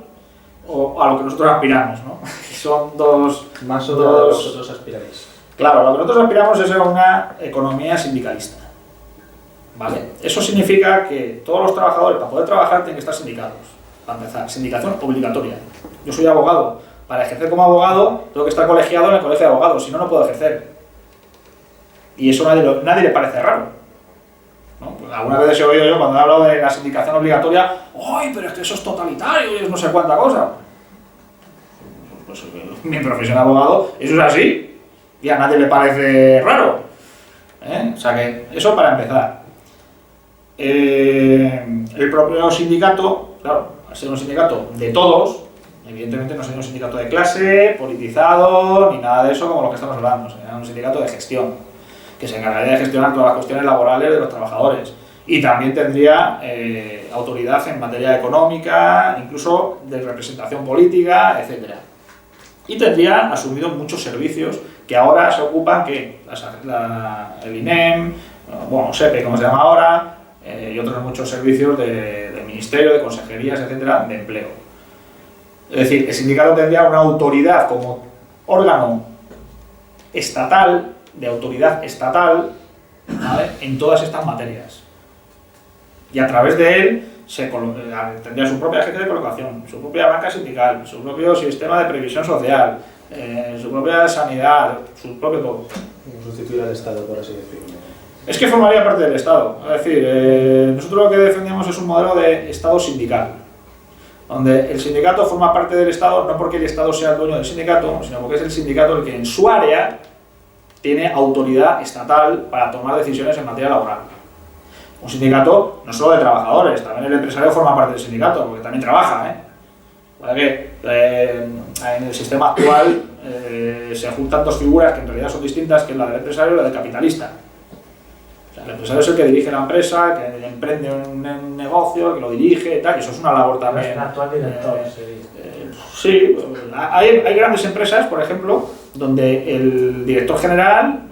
Speaker 2: o a lo que nosotros aspiramos, ¿no? Son dos...
Speaker 5: Más o menos lo que vosotros aspiráis.
Speaker 2: Claro, lo que nosotros aspiramos es a una economía sindicalista. ¿Vale? Eso significa que todos los trabajadores para poder trabajar tienen que estar sindicados. Para empezar, sindicación obligatoria. Yo soy abogado. Para ejercer como abogado tengo que estar colegiado en el colegio de abogados, si no, no puedo ejercer. Y eso nadie le parece raro, ¿no? Pues algunas veces he oído yo cuando he hablado de la sindicación obligatoria, ¡ay, pero es que eso es totalitario y es no sé cuánta cosa! Pues mi profesión de abogado, eso es así. y a nadie le parece raro. O sea que eso para empezar. El propio sindicato, claro, al ser un sindicato de todos, evidentemente no sería un sindicato de clase, politizado, ni nada de eso como lo que estamos hablando. Sería un sindicato de gestión, que se encargaría de gestionar todas las cuestiones laborales de los trabajadores. Y también tendría autoridad en materia económica, incluso de representación política, etc. Y tendría asumido muchos servicios que ahora se ocupan, que el INEM, bueno, SEPE, como se llama ahora, y otros muchos servicios del ministerio, de consejerías, etcétera, de empleo. Es decir, el sindicato tendría una autoridad como órgano estatal, de autoridad estatal, ¿vale?, en todas estas materias. Y a través de él tendría su propia agencia de colocación, su propia banca sindical, su propio sistema de previsión social, su propia sanidad, su propio todo.
Speaker 5: Sustituir al Estado, por así decirlo.
Speaker 2: Es que formaría parte del Estado. Es decir, nosotros lo que defendemos es un modelo de Estado sindical, donde el sindicato forma parte del Estado no porque el Estado sea el dueño del sindicato, sino porque es el sindicato el que en su área tiene autoridad estatal para tomar decisiones en materia laboral. Un sindicato no solo de trabajadores, también el empresario forma parte del sindicato, porque también trabaja, Porque en el sistema actual se juntan dos figuras que en realidad son distintas, que es la del empresario y la del capitalista. O sea, el empresario es el que dirige la empresa, que emprende un negocio, que lo dirige y tal, y eso es una labor también.
Speaker 3: El actual director,
Speaker 2: sí, hay grandes empresas, por ejemplo, donde el director general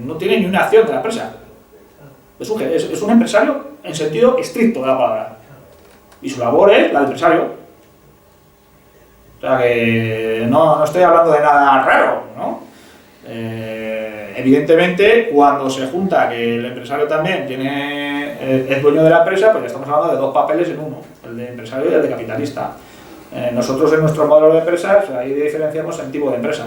Speaker 2: no tiene ni una acción de la empresa. Es un empresario en sentido estricto de la palabra. Y su labor es la del empresario. O sea que no estoy hablando de nada raro, ¿no? Evidentemente, cuando se junta que el empresario también es dueño de la empresa, pues ya estamos hablando de dos papeles en uno, el de empresario y el de capitalista. Nosotros en nuestro modelo de empresas, ahí diferenciamos el tipo de empresa.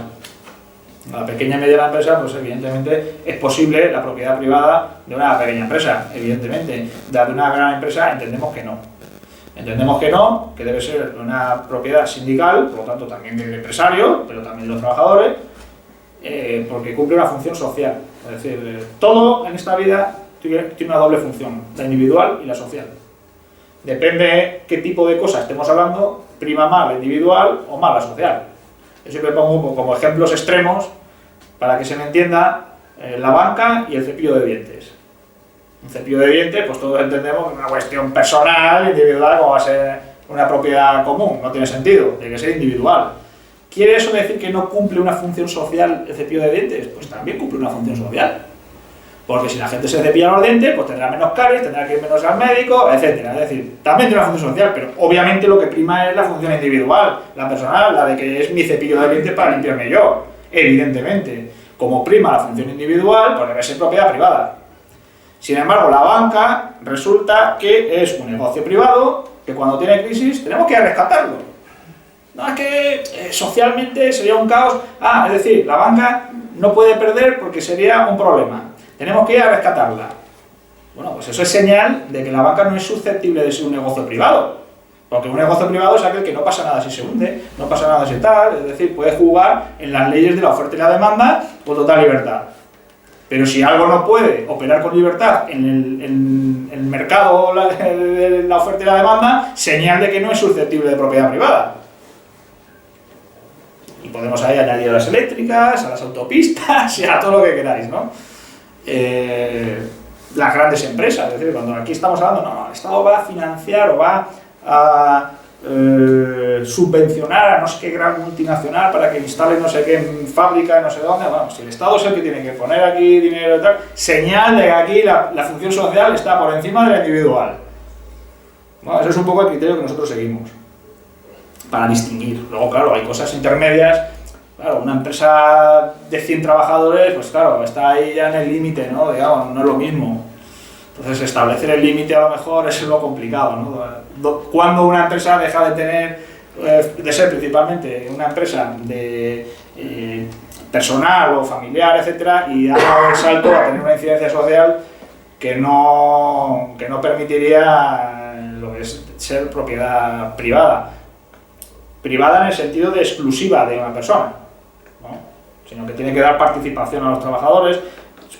Speaker 2: A la pequeña y mediana empresa, pues evidentemente es posible la propiedad privada de una pequeña empresa, evidentemente. De una gran empresa entendemos que no. Entendemos que no, que debe ser una propiedad sindical, por lo tanto también del empresario, pero también de los trabajadores, porque cumple una función social. Es decir, todo en esta vida tiene una doble función, la individual y la social. Depende qué tipo de cosas estemos hablando, prima más la individual o más la social. Yo siempre pongo como ejemplos extremos, para que se me entienda, la banca y el cepillo de dientes. Un cepillo de dientes, pues todos entendemos que es una cuestión personal, individual, como va a ser una propiedad común. No tiene sentido, tiene que ser individual. ¿Quiere eso decir que no cumple una función social el cepillo de dientes? Pues también cumple una función social. Porque si la gente se cepilla los dientes, pues tendrá menos caries, tendrá que ir menos al médico, etc. Es decir, también tiene una función social, pero obviamente lo que prima es la función individual, la personal, la de que es mi cepillo de dientes para limpiarme yo. Evidentemente, como prima la función individual, pues debe ser propiedad privada. Sin embargo, la banca resulta que es un negocio privado que cuando tiene crisis tenemos que rescatarlo. No es que socialmente sería un caos. Es decir, la banca no puede perder porque sería un problema. Tenemos que ir a rescatarla. Bueno, pues eso es señal de que la banca no es susceptible de ser un negocio privado. Porque un negocio privado es aquel que no pasa nada si se hunde, no pasa nada si tal, es decir, puede jugar en las leyes de la oferta y la demanda con total libertad. Pero si algo no puede operar con libertad en el mercado de la oferta y la demanda, señal de que no es susceptible de propiedad privada. Y podemos ahí añadir a las eléctricas, a las autopistas y a todo lo que queráis, ¿no? Las grandes empresas, es decir, cuando aquí estamos hablando, no, el Estado va a financiar o va a subvencionar a no sé qué gran multinacional para que instale no sé qué fábrica, no sé dónde. Bueno, si el Estado es el que tiene que poner aquí dinero y tal, señal de que aquí la función social está por encima de la individual. Bueno, ese es un poco el criterio que nosotros seguimos para distinguir. Luego, claro, hay cosas intermedias. Claro, una empresa de 100 trabajadores, pues claro, está ahí ya en el límite, ¿no? Digamos, no es lo mismo. Entonces, establecer el límite a lo mejor es lo complicado, ¿no? Cuando una empresa deja de tener, de ser principalmente una empresa de personal o familiar, etcétera, y ha dado el salto a tener una incidencia social que no permitiría lo que es ser propiedad privada. Privada en el sentido de exclusiva de una persona, ¿no? sino que tiene que dar participación a los trabajadores.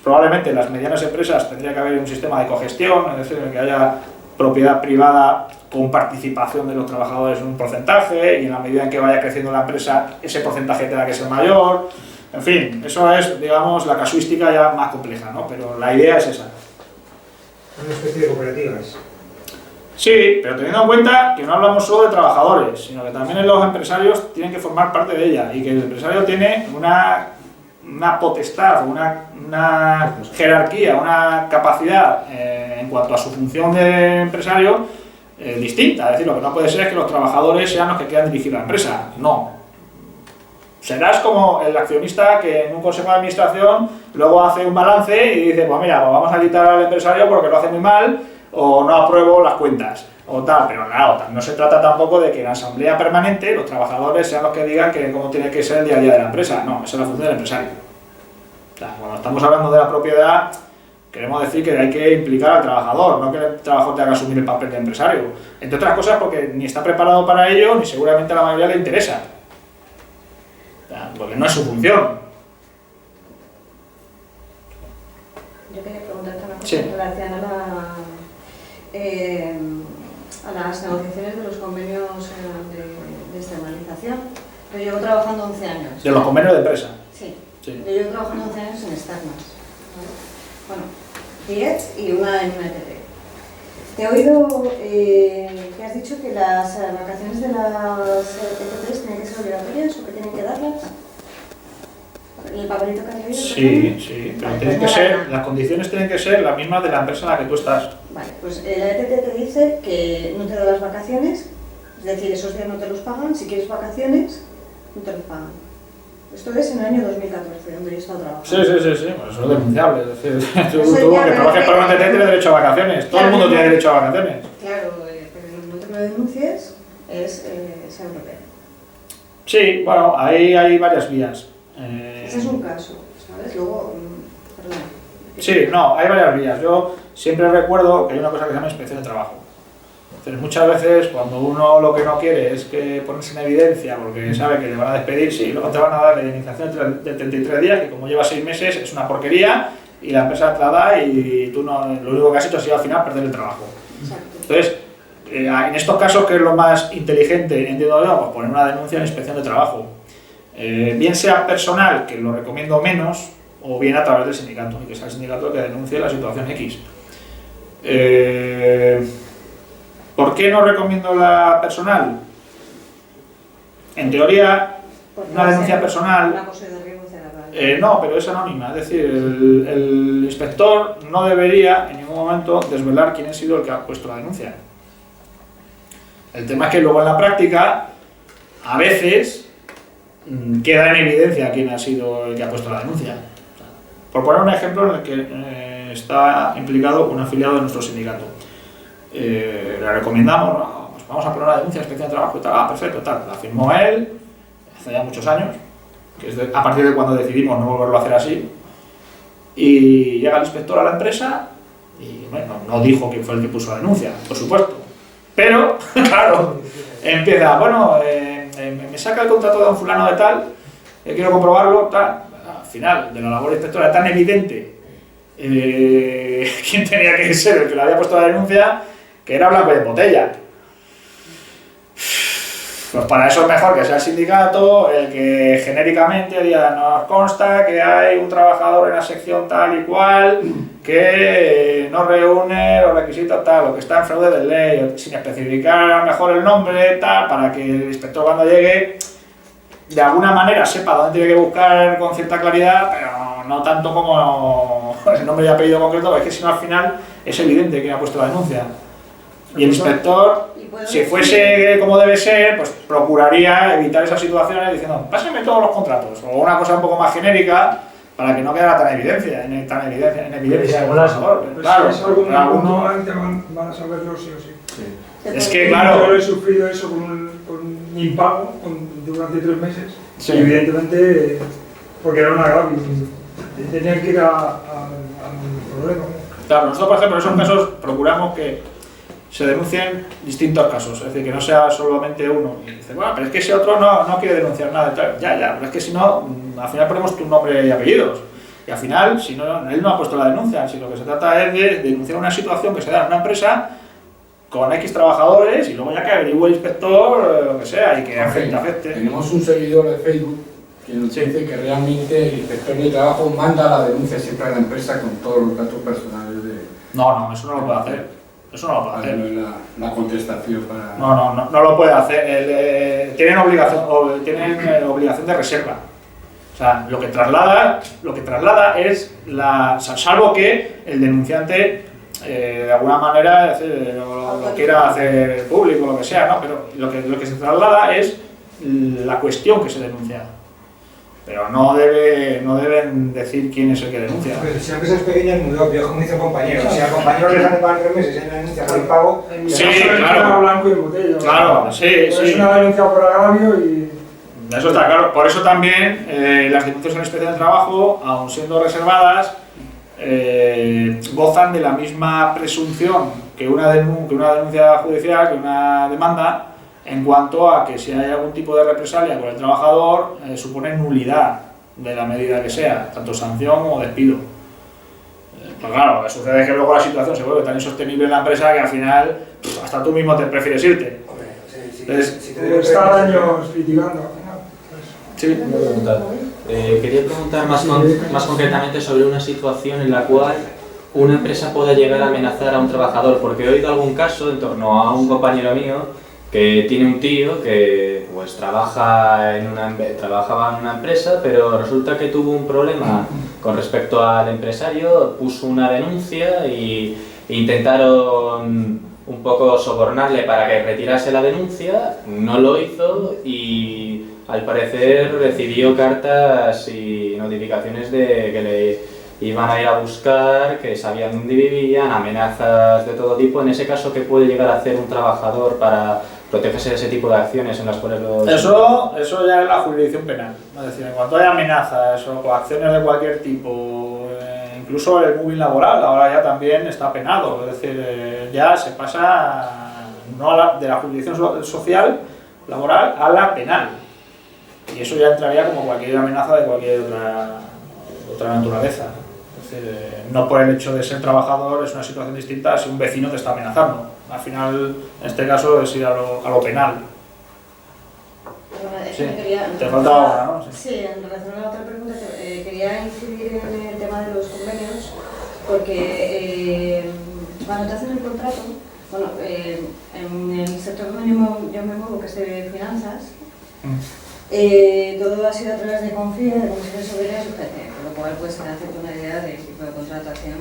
Speaker 2: Probablemente en las medianas empresas tendría que haber un sistema de cogestión, es decir, que haya propiedad privada con participación de los trabajadores en un porcentaje, y en la medida en que vaya creciendo la empresa, ese porcentaje tenga que ser mayor. En fin, eso es, digamos, la casuística ya más compleja, ¿no? Pero la idea es esa.
Speaker 4: Una especie de cooperativas.
Speaker 2: Sí, pero teniendo en cuenta que no hablamos solo de trabajadores, sino que también los empresarios tienen que formar parte de ella, y que el empresario tiene una potestad, una jerarquía, una capacidad en cuanto a su función de empresario distinta. Es decir, lo que no puede ser es que los trabajadores sean los que quieran dirigir la empresa. No. Serás como el accionista que en un consejo de administración luego hace un balance y dice, pues mira, pues vamos a quitar al empresario porque lo hace muy mal, o no apruebo las cuentas, o tal. Pero claro, no se trata tampoco de que en la asamblea permanente los trabajadores sean los que digan que cómo tiene que ser el día a día de la empresa. No, esa es la función del empresario. O sea, cuando estamos hablando de la propiedad, queremos decir que hay que implicar al trabajador, no que el trabajador tenga que asumir el papel de empresario. Entre otras cosas porque ni está preparado para ello, ni seguramente a la mayoría le interesa. O sea, porque no es su función.
Speaker 6: Yo quería preguntarte una cosa
Speaker 2: Sí.
Speaker 6: en relación a las negociaciones de los convenios de externalización. Yo llevo trabajando 11 años.
Speaker 2: De los convenios de empresa.
Speaker 6: Sí.
Speaker 2: Sí.
Speaker 6: Yo llevo trabajando 11 años en externas. ¿Vale? Bueno, 10 y una en una ETT. Te he oído que has dicho que las vacaciones de las ETTs tienen que ser obligatorias o que tienen que darlas. ¿El papelito que has leído?
Speaker 2: Sí, sí, pero
Speaker 6: Vale,
Speaker 2: tienen que
Speaker 6: pues
Speaker 2: ser,
Speaker 6: nada.
Speaker 2: las condiciones tienen que ser las mismas de la empresa en la que tú estás.
Speaker 6: Vale, pues la ETT te dice que no te da las vacaciones, es decir, esos días no te los pagan, si quieres vacaciones, no te los pagan. Esto es en el año 2014, donde yo he estado trabajando.
Speaker 2: Sí, bueno, eso es denunciable. Es decir, tú
Speaker 6: Eso ya,
Speaker 2: que
Speaker 6: pero
Speaker 2: trabajes
Speaker 6: que-
Speaker 2: para una ETT tienes derecho a vacaciones. Todo
Speaker 6: Claro,
Speaker 2: el mundo
Speaker 6: no.
Speaker 2: tiene derecho a vacaciones.
Speaker 6: Claro, pero no te lo denuncies, es europea.
Speaker 2: Sí, bueno, ahí hay varias vías.
Speaker 6: Ese es un caso, ¿sabes? Luego, perdón.
Speaker 2: Sí, no, hay varias vías. Yo siempre recuerdo que hay una cosa que se llama inspección de trabajo. Entonces, muchas veces cuando uno lo que no quiere es que ponerse en evidencia porque sabe que le van a despedir, sí, luego te van a dar la indemnización de 33 días, que como lleva 6 meses es una porquería y la empresa te la da y tú no, lo único que has hecho ha sido al final perder el trabajo.
Speaker 6: Exacto.
Speaker 2: Entonces, en estos casos, ¿qué es lo más inteligente? Entiendo yo, pues poner una denuncia en inspección de trabajo. Bien sea personal, que lo recomiendo menos, o bien a través del sindicato, y que sea el sindicato el que denuncie la situación X. ¿Por qué no recomiendo la personal? En teoría,
Speaker 6: Porque
Speaker 2: una
Speaker 6: va a
Speaker 2: denuncia
Speaker 6: ser
Speaker 2: personal...
Speaker 6: una cosa de riesgo cerebral.
Speaker 2: no, pero es anónima, es decir, el inspector no debería en ningún momento desvelar quién ha sido el que ha puesto la denuncia. El tema es que luego en la práctica, a veces, queda en evidencia quién ha sido el que ha puesto la denuncia. Por poner un ejemplo en el que está implicado un afiliado de nuestro sindicato. Le recomendamos, no, pues vamos a poner una denuncia de inspección de trabajo y tal, perfecto, tal. La firmó él hace ya muchos años, que es a partir de cuando decidimos no volverlo a hacer así, y llega el inspector a la empresa y bueno, no dijo quién fue el que puso la denuncia, por supuesto, pero claro, empieza, bueno, me saca el contrato de un fulano de tal, quiero comprobarlo, tal. Al final de la labor inspectora tan evidente quién tenía que ser el que le había puesto la denuncia, que era blanco de botella. Pues para eso es mejor que sea el sindicato el que genéricamente diga, nos consta que hay un trabajador en la sección tal y cual que no reúne los requisitos tal, o que está en fraude de ley, sin especificar mejor el nombre tal, para que el inspector cuando llegue de alguna manera sepa dónde tiene que buscar con cierta claridad, pero no tanto como el nombre y apellido concreto, es que si no al final es evidente quién ha puesto la denuncia. Y el inspector, si fuese como debe ser, pues procuraría evitar esas situaciones diciendo, pásenme todos los contratos, o una cosa un poco más genérica para que no quedara tan en evidencia el trabajador. Claro,
Speaker 4: es algo muy
Speaker 2: alguno-
Speaker 4: puntual, van a saberlo sí o sí.
Speaker 2: Es que claro,
Speaker 4: Yo he sufrido eso con un impago durante 3 meses.
Speaker 2: Sí.
Speaker 4: Y evidentemente, porque era un agravio. Tenía que ir al problema.
Speaker 2: claro, nosotros por ejemplo en esos casos procuramos que se denuncien distintos casos, es decir, que no sea solamente uno. Y dice, bueno, pero es que ese otro no quiere denunciar nada. Ya, pero es que si no, al final ponemos tu nombre y apellidos. Y al final, si no, él no ha puesto la denuncia, si lo que se trata es de denunciar una situación que se da en una empresa con X trabajadores y luego ya que averigüe el inspector, lo que sea, y que afecte.
Speaker 7: Tenemos un seguidor de Facebook que nos dice que realmente el inspector de trabajo manda la denuncia siempre a la empresa con todos los datos personales de...
Speaker 2: No, eso no lo puede hacer. Eso no lo puede hacer.
Speaker 7: La contestación para...
Speaker 2: No lo puede hacer. Tienen obligación de reserva. O sea, lo que traslada es salvo que el denunciante de alguna manera lo quiera hacer público, lo que sea, ¿no? Pero lo que se traslada es la cuestión que se denuncia. Pero no deben decir quién es el que denuncia.
Speaker 4: Pero si la empresa es pequeña es muy obvio, como dice el compañero. Si al compañero le sale para 3 meses y la denuncia por el pago,
Speaker 2: sí, claro.
Speaker 4: Blanco y botella.
Speaker 2: Claro, sí.
Speaker 4: Es una denuncia por agravio y...
Speaker 2: Eso está claro. Por eso también las denuncias en inspección de trabajo, aun siendo reservadas, gozan de la misma presunción que una denuncia judicial, que una demanda, en cuanto a que si hay algún tipo de represalia por el trabajador, supone nulidad de la medida que sea, tanto sanción como despido. Pues claro, sucede que luego la situación se vuelve tan insostenible en la empresa que al final hasta tú mismo te prefieres irte.
Speaker 4: Si te estar años litigando.
Speaker 2: Sí.
Speaker 5: Quería preguntar más concretamente sobre una situación en la cual una empresa pueda llegar a amenazar a un trabajador, porque he oído algún caso en torno a un compañero mío que tiene un tío que pues trabajaba en una empresa, pero resulta que tuvo un problema con respecto al empresario, puso una denuncia y intentaron un poco sobornarle para que retirase la denuncia, no lo hizo y al parecer recibió cartas y notificaciones de que le iban a ir a buscar, que sabían dónde vivían, amenazas de todo tipo. En ese caso, ¿qué puede llegar a hacer un trabajador para protegerse de ese tipo de acciones en las cuales los...
Speaker 2: Eso ya es la jurisdicción penal. Es decir, en cuanto hay amenazas o coacciones de cualquier tipo, incluso el moving laboral ahora ya también está penado. Es decir, ya se pasa de la jurisdicción social laboral a la penal. Y eso ya entraría como cualquier amenaza de cualquier otra naturaleza. Es decir, no por el hecho de ser trabajador es una situación distinta si un vecino te está amenazando. Al final, en este caso, es ir a lo penal.
Speaker 6: Bueno,
Speaker 2: Sí. Te faltaba ahora, ¿no?
Speaker 6: Sí, en relación a la otra pregunta, quería incidir en el tema de los convenios, porque cuando te hacen el contrato, bueno, en el sector donde yo me muevo, que es de finanzas, todo ha sido a través de CONFIE, de Comisiones Obreras y UGT, con lo cual pues se hace una idea del tipo de contratación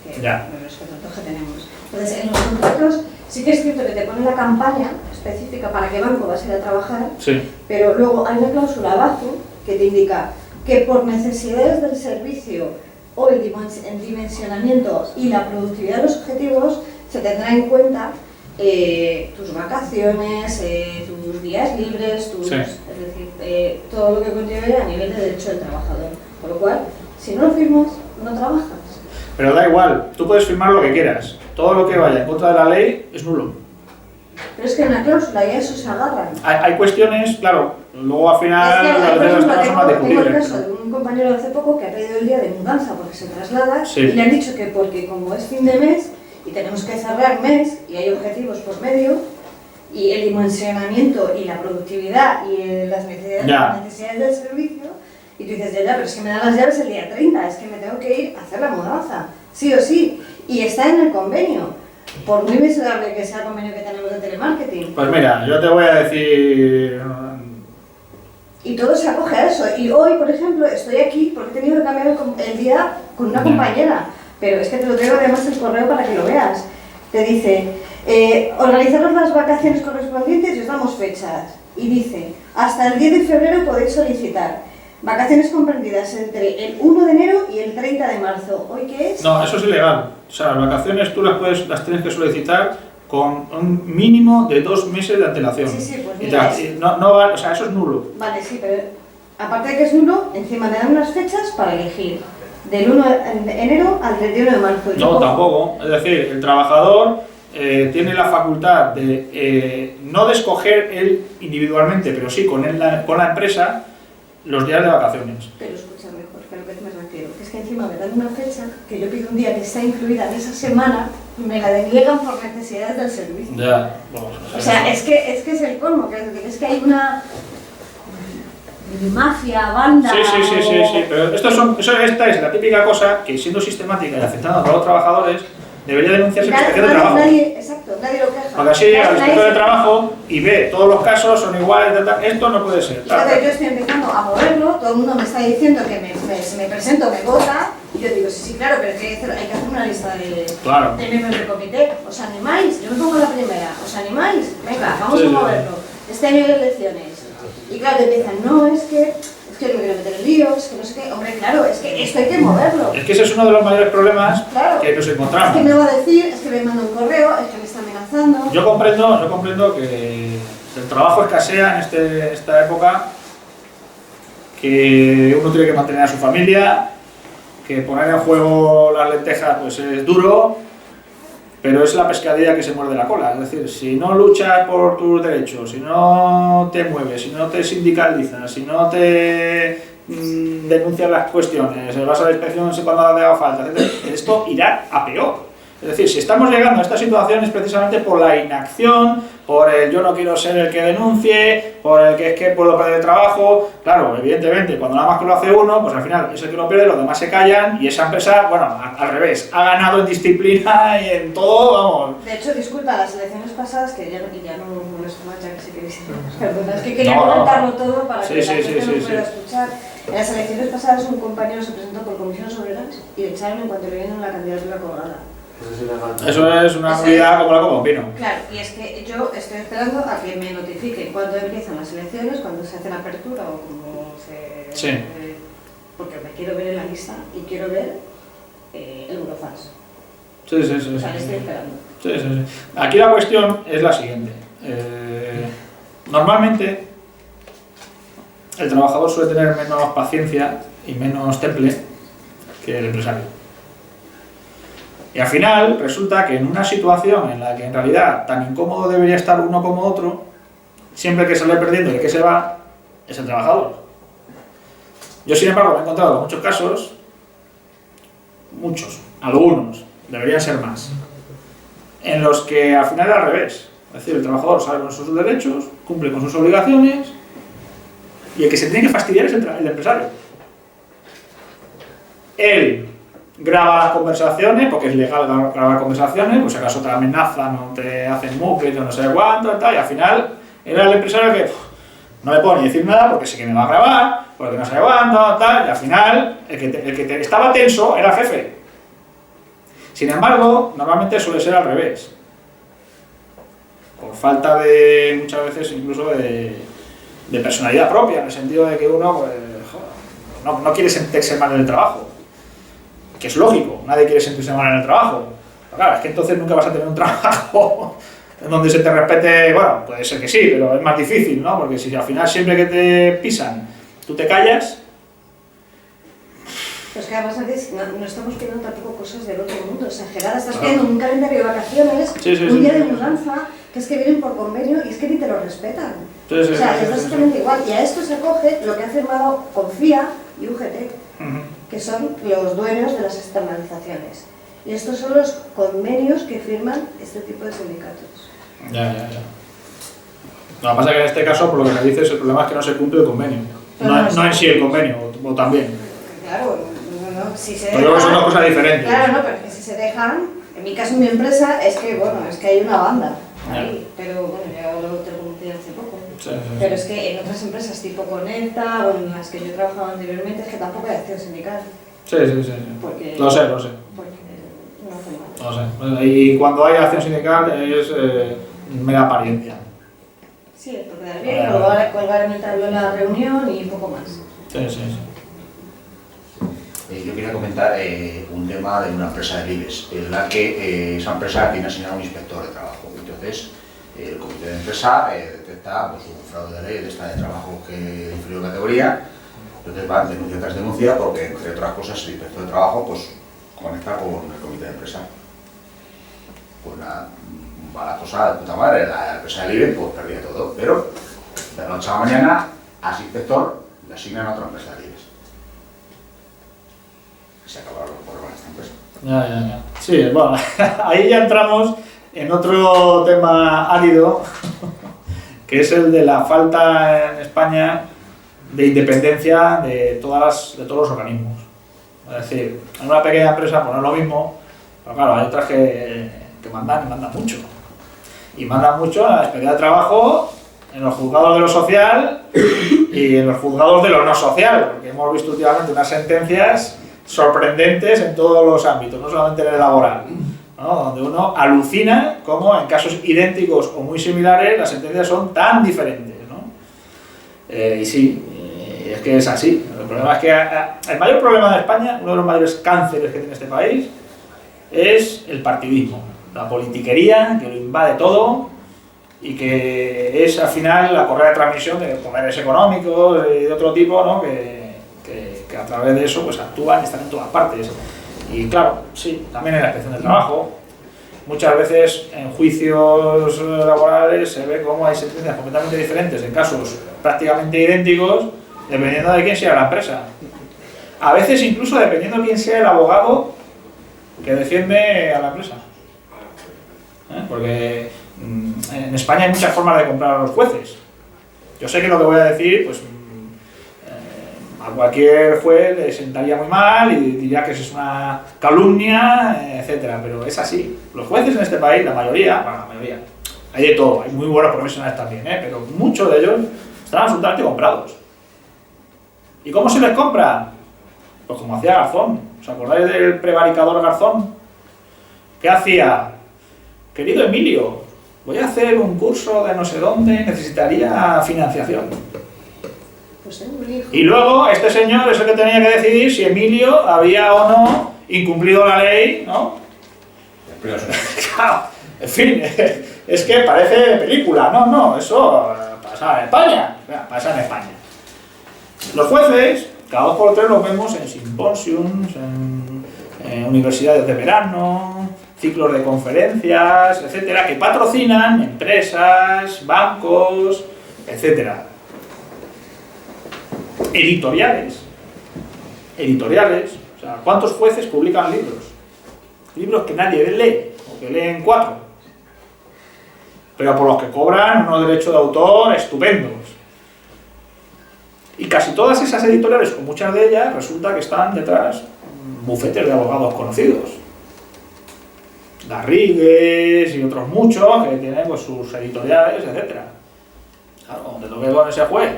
Speaker 6: que los contratos que tenemos. Entonces, en los contratos sí que es cierto que te pone la campaña específica para qué banco vas a ir a trabajar,
Speaker 2: Sí.
Speaker 6: pero luego hay una cláusula abajo que te indica que por necesidades del servicio o el dimensionamiento y la productividad de los objetivos se tendrá en cuenta tus vacaciones, tus días libres,
Speaker 2: Sí.
Speaker 6: es decir, todo lo que conlleve a nivel de derecho del trabajador. Por lo cual, si no lo firmas, no trabajas.
Speaker 2: Pero da igual, tú puedes firmar lo que quieras. Todo lo que vaya en contra de la ley es nulo.
Speaker 6: Pero es que hay una cláusula y a eso se agarran.
Speaker 2: Hay cuestiones, claro, luego al final
Speaker 6: Es que,
Speaker 2: las
Speaker 6: por
Speaker 2: leyes
Speaker 6: ejemplo,
Speaker 2: no son más
Speaker 6: tengo el
Speaker 2: discutibles.
Speaker 6: caso de un compañero de hace poco que ha pedido el día de mudanza porque se traslada
Speaker 2: Sí.
Speaker 6: y le han dicho que porque como es fin de mes y tenemos que cerrar mes y hay objetivos por medio y el dimensionamiento y la productividad y las necesidades del servicio, y tú dices, ya, pero es que me dan las llaves el día 30, es que me tengo que ir a hacer la mudanza, sí o sí, y está en el convenio, por muy miserable que sea el convenio que tenemos de telemarketing.
Speaker 2: Pues mira, yo te voy a decir...
Speaker 6: Y todo se acoge a eso. Y hoy, por ejemplo, estoy aquí porque he tenido que cambiar el día con una compañera. Pero es que te lo traigo además el correo para que lo veas. Te dice, organizaros las vacaciones correspondientes y os damos fechas. Y dice, hasta el 10 de febrero podéis solicitar vacaciones comprendidas entre el 1 de enero y el 30 de marzo. ¿Hoy qué es?
Speaker 2: No, eso es ilegal. O sea, las vacaciones tú las tienes que solicitar con un mínimo de 2 meses de antelación.
Speaker 6: Sí, pues
Speaker 2: Y
Speaker 6: mira,
Speaker 2: o sea, eso es nulo.
Speaker 6: Vale, sí, pero aparte de que es nulo, encima te dan unas fechas para elegir. Del 1 de enero al 31 de marzo.
Speaker 2: No, tampoco. Es decir, el trabajador tiene la facultad de no de escoger él individualmente, pero sí con la empresa, los días de vacaciones.
Speaker 6: Pero escúchame, Jorge, lo que me refiero, que es que encima me dan una fecha que yo pido un día que está incluida en esa semana, me la deniegan por necesidades del servicio.
Speaker 2: Ya, bueno,
Speaker 6: O sea, es que es el colmo, que es que hay una mafia, banda...
Speaker 2: Sí, pero esta es la típica cosa que, siendo sistemática y afectando a todos los trabajadores, debería denunciarse en la inspección de trabajo.
Speaker 6: Nadie lo queja.
Speaker 2: Porque así llega el inspector de trabajo y ve todos los casos son iguales, esto no puede ser.
Speaker 6: Claro, yo estoy empezando a moverlo, todo el mundo me está diciendo que me presento, me vota, y yo digo, sí, claro, pero hay que hacer una lista de miembros del comité. ¿Os animáis? Yo me pongo la primera. ¿Os animáis? Venga, vamos a moverlo. Este año hay elecciones. Y claro, te empiezan, no, es que yo no me quiero meter en líos, que no sé qué. Hombre, claro, es que esto hay que moverlo.
Speaker 2: Es que ese es uno de los mayores problemas que nos encontramos.
Speaker 6: Es que me va a decir, es que me manda un correo, es que me está amenazando.
Speaker 2: Yo comprendo que el trabajo escasea en esta época, que uno tiene que mantener a su familia, que poner en juego las lentejas pues es duro, pero es la pescadilla que se muerde la cola. Es decir, si no luchas por tus derechos, si no te mueves, si no te sindicalizas, si no te denuncias las cuestiones, vas a la inspección cuando te haga falta, etc., esto irá a peor. Es decir, si estamos llegando a esta situación es precisamente por la inacción, por el yo no quiero ser el que denuncie, por el que es que puedo perder el trabajo. Claro, evidentemente, cuando nada más que lo hace uno, pues al final es el que lo pierde, los demás se callan y esa empresa, bueno, al revés, ha ganado en disciplina y en todo, vamos.
Speaker 6: De hecho, disculpa, las elecciones pasadas, que ya no les más, ya que si queréis, perdona, es que quería comentarlo todo para que la gente no pueda escuchar. En las elecciones pasadas un compañero se presentó por comisiones obreras y le echaron en cuanto le vieron la candidatura colgada.
Speaker 2: Eso es una unidad como la como un pino.
Speaker 6: Claro, y es que yo estoy esperando a que me notifiquen cuándo empiezan las elecciones, cuándo se hace la apertura o cómo se...
Speaker 2: Sí.
Speaker 6: Porque me quiero ver en la lista y quiero ver el Eurofans.
Speaker 2: Sí.
Speaker 6: O sea, le estoy esperando.
Speaker 2: Sí. Aquí la cuestión es la siguiente. Normalmente el trabajador suele tener menos paciencia y menos temple que el empresario. Y al final resulta que en una situación en la que en realidad tan incómodo debería estar uno como otro, siempre que sale perdiendo y el que se va es el trabajador. Yo, sin embargo, me he encontrado con muchos casos, algunos, deberían ser más, en los que al final es al revés. Es decir, el trabajador sabe con sus derechos, cumple con sus obligaciones y el que se tiene que fastidiar es el empresario. Él graba conversaciones, porque es legal grabar conversaciones, pues si acaso te amenazan o te hacen mucles o no sé cuánto, tal, y al final era el empresario que no le puedo ni decir nada porque sé que me va a grabar, porque no sé cuánto, tal, y al final el que estaba tenso era el jefe. Sin embargo, normalmente suele ser al revés, por falta de, muchas veces incluso de personalidad propia, en el sentido de que uno pues, no quiere sentirse mal en el trabajo. Que es lógico, nadie quiere sentirse mal en el trabajo. Pero claro, es que entonces nunca vas a tener un trabajo en donde se te respete, bueno, puede ser que sí, pero es más difícil, ¿no? Porque si al final siempre que te pisan, tú te callas...
Speaker 6: Pues que además no estamos pidiendo tampoco cosas del otro mundo, exageradas. Estás pidiendo un calendario de vacaciones, un día de mudanza, que es que vienen por convenio y es que ni te lo respetan. O sea, es exactamente igual. Y a esto se coge lo que ha firmado Confía y UGT, que son los dueños de las externalizaciones. Y estos son los convenios que firman este tipo de sindicatos.
Speaker 2: Ya. Lo que pasa es que en este caso, por lo que me dices, el problema es que no se cumple el convenio. No en sí el convenio, o también.
Speaker 6: Claro, si se
Speaker 2: dejan... Pero son dos cosas diferentes.
Speaker 6: Claro, pero es que si se dejan, en mi caso, en mi empresa, es que, es que hay una banda ahí. Pero bueno, ya te lo comenté hace poco.
Speaker 2: Sí.
Speaker 6: Pero es que en otras empresas tipo Conecta, o en las que yo he trabajado anteriormente, es que tampoco hay acción sindical.
Speaker 2: Sí.
Speaker 6: Porque,
Speaker 2: lo sé.
Speaker 6: Porque no hace nada.
Speaker 2: Lo sé. Y cuando hay acción sindical es mera apariencia.
Speaker 6: Sí, porque da bien, colgar en el tablero la reunión y poco más.
Speaker 2: Sí.
Speaker 8: Yo quería comentar un tema de una empresa de Vives, en la que esa empresa tiene asignado un inspector de trabajo. Entonces, el comité de empresa detecta un fraude de ley de esta de trabajo que inferior categoría. Entonces va denuncia tras denuncia porque, entre otras cosas, el inspector de trabajo pues conecta con el comité de empresa. Pues nada, va la cosa de puta madre, la empresa de libre pues perdía todo, pero de la noche a la mañana a ese inspector le asignan a otra empresa de libres. Se acabaron los problemas de esta empresa.
Speaker 2: Sí, bueno, ahí ya entramos en otro tema árido, que es el de la falta en España de independencia de todos los organismos. Es decir, en una pequeña empresa pues no es lo mismo, pero claro, hay otras que mandan y mandan mucho. Y mandan mucho en la especialidad de trabajo, en los juzgados de lo social y en los juzgados de lo no social, porque hemos visto últimamente unas sentencias sorprendentes en todos los ámbitos, no solamente en el laboral, ¿no? Donde uno alucina cómo en casos idénticos o muy similares las sentencias son tan diferentes, ¿no? Y sí, es que es así. El problema es que el mayor problema de España, uno de los mayores cánceres que tiene este país, es el partidismo, la politiquería que lo invade todo y que es al final la correa de transmisión de poderes económicos y de otro tipo, ¿no? que a través de eso pues actúan y están en todas partes. Y claro, sí, también en la inspección de trabajo, muchas veces en juicios laborales se ve cómo hay sentencias completamente diferentes en casos prácticamente idénticos, dependiendo de quién sea la empresa. A veces incluso dependiendo de quién sea el abogado que defiende a la empresa. Porque en España hay muchas formas de comprar a los jueces. Yo sé que lo que voy a decir, pues a cualquier juez le sentaría muy mal y diría que eso es una calumnia, etcétera, pero es así. Los jueces en este país, la mayoría, hay de todo, hay muy buenos profesionales también, pero muchos de ellos están absolutamente comprados. ¿Y cómo se les compra? Pues como hacía Garzón. ¿Os acordáis del prevaricador Garzón? ¿Qué hacía? Querido Emilio, voy a hacer un curso de no sé dónde, necesitaría financiación.
Speaker 6: Pues un hijo.
Speaker 2: Y luego este señor es el que tenía que decidir si Emilio había o no incumplido la ley, ¿no? Claro, en fin, es que parece película. No, eso pasa en España. Pasa en España. Los jueces, cada 2 por 3 los vemos en simposiums, en universidades de verano, ciclos de conferencias, etcétera, que patrocinan empresas, bancos, etcétera. Editoriales, o sea, ¿cuántos jueces publican libros? Libros que nadie lee, o que leen 4, pero por los que cobran unos derechos de autor estupendos. Y casi todas esas editoriales, o muchas de ellas, resulta que están detrás bufetes de abogados conocidos. Garrigues y otros muchos que tienen pues, sus editoriales, etcétera. Claro, donde toque con ese juez,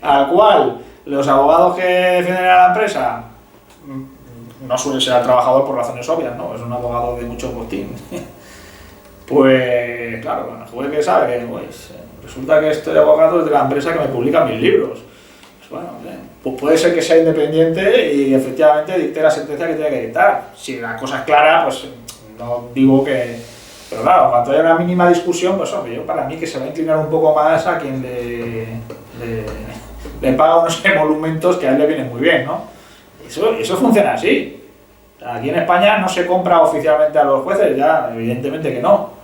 Speaker 2: al cual los abogados que defienden a la empresa no suelen ser al trabajador por razones obvias, ¿no? Es un abogado de mucho botín. Pues claro, el juez que sabe que pues, resulta que este abogado es de la empresa que me publica mis libros. Pues bueno, pues puede ser que sea independiente y efectivamente dicte la sentencia que tiene que dictar. Si la cosa es clara, pues no digo que... Pero claro, cuando haya una mínima discusión, pues hombre, yo para mí que se va a inclinar un poco más a quien le paga unos emolumentos que a él le vienen muy bien, ¿no? Eso funciona así. Aquí en España no se compra oficialmente a los jueces, ya, evidentemente que no.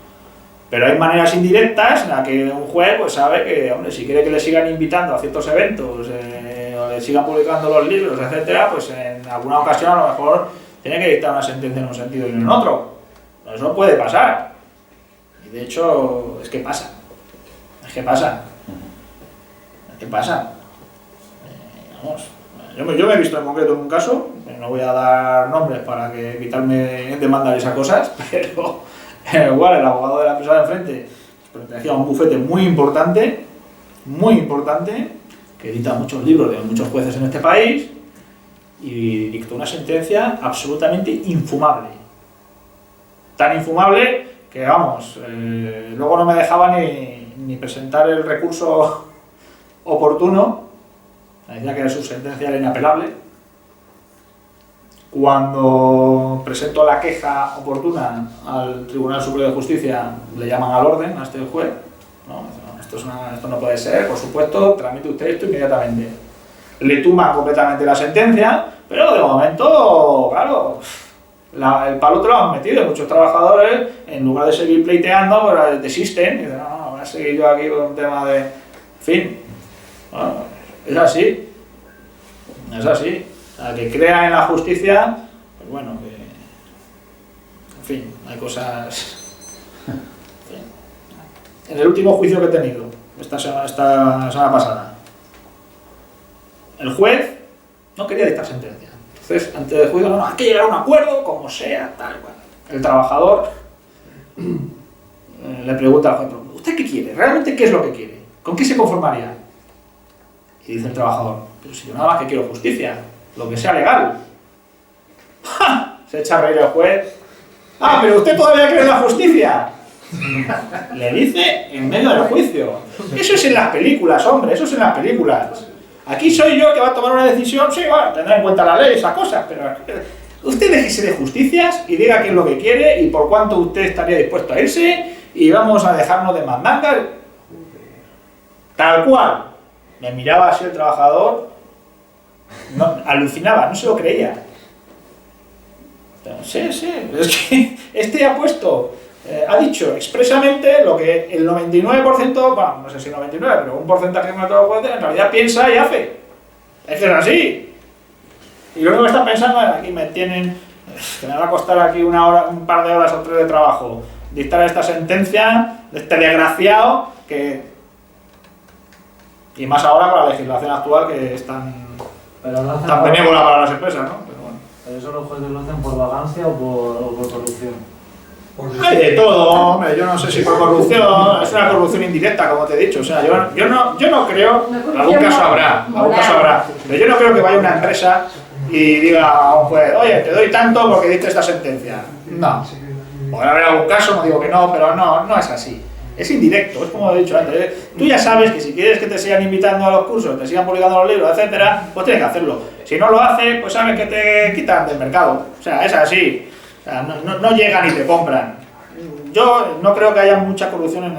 Speaker 2: Pero hay maneras indirectas en las que un juez pues, sabe que, hombre, si quiere que le sigan invitando a ciertos eventos, o le sigan publicando los libros, etcétera, pues en alguna ocasión a lo mejor tiene que dictar una sentencia en un sentido y en otro. Eso puede pasar. Y de hecho, es que pasa. Vamos, yo me he visto en concreto en un caso, no voy a dar nombres para que evitarme demandar esas cosas, pero igual el abogado de la empresa de enfrente pertenecía a un bufete muy importante, que edita muchos libros de muchos jueces en este país y dictó una sentencia absolutamente infumable. Tan infumable que, vamos, luego no me dejaba ni presentar el recurso oportuno, decía que su sentencia era inapelable. Cuando presento la queja oportuna al Tribunal Superior de Justicia, le llaman al orden a este juez. No, esto no puede ser, por supuesto, tramite usted esto inmediatamente. Le tumban completamente la sentencia, pero de momento, claro, el palo te lo han metido. Muchos trabajadores, en lugar de seguir pleiteando, pues desisten y dicen, no, voy a seguir yo aquí con un tema de... En fin, bueno, es así. Es así. O sea, que crean en la justicia, pues bueno, que... En fin, hay cosas... En fin. En el último juicio que he tenido, esta semana pasada, el juez no quería dictar sentencia. Entonces, antes del juicio, no, hay que llegar a un acuerdo, como sea, tal cual. El trabajador le pregunta al juez, ¿usted qué quiere? ¿Realmente qué es lo que quiere? ¿Con qué se conformaría? Y dice el trabajador, pero si yo nada más que quiero justicia, lo que sea legal. ¡Ja! Se echa a reír el juez. ¡Ah, pero usted todavía cree en la justicia! Le dice en medio del juicio. Eso es en las películas, hombre, eso es en las películas. Aquí soy yo que va a tomar una decisión, sí, bueno, tendrá en cuenta la ley, esas cosas, pero usted déjese de justicias y diga qué es lo que quiere y por cuánto usted estaría dispuesto a irse y vamos a dejarnos de mandangas. Tal cual. Me miraba así el trabajador, no, alucinaba, no se lo creía. Sí, es que este ha puesto, ha dicho expresamente lo que el 99%, bueno, no sé si 99, pero un porcentaje de todo juez en realidad piensa y hace. Es que es así. Y lo único que está pensando es, aquí me tienen, que me va a costar aquí una hora, un par de horas o 3 de trabajo, dictar esta sentencia de este desgraciado que... Y más ahora con la legislación actual que es tan benévola para las empresas, ¿no? Pero bueno.
Speaker 3: ¿Pero eso los jueces lo hacen por vagancia o por corrupción?
Speaker 2: Hay de todo, hombre, yo no sé si por corrupción, es una corrupción indirecta, como te he dicho, o sea, yo no creo, algún caso habrá, pero yo no creo que vaya una empresa y diga a un juez, oye, te doy tanto porque diste esta sentencia. No, podrá haber algún caso, no digo que no, pero no es así. Es indirecto, es como he dicho antes. Tú ya sabes que si quieres que te sigan invitando a los cursos, te sigan publicando los libros, etcétera, pues tienes que hacerlo. Si no lo haces, pues sabes que te quitan del mercado. O sea, es así. O sea, no llegan y te compran. Yo no creo que haya mucha corrupción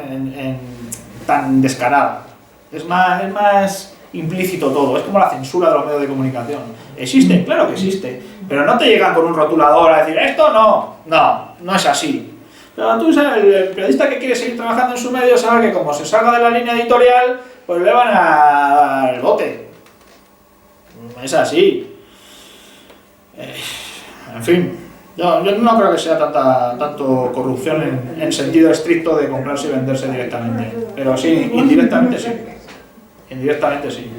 Speaker 2: tan descarada. Es más implícito todo. Es como la censura de los medios de comunicación. ¿Existe? Claro que existe. Pero no te llegan con un rotulador a decir, esto no es así. Pero tú sabes, el periodista que quiere seguir trabajando en su medio sabe que como se salga de la línea editorial, pues le van a dar el bote. Es así. En fin, yo no creo que sea tanto corrupción en sentido estricto de comprarse y venderse directamente. Pero sí, indirectamente sí. Indirectamente sí.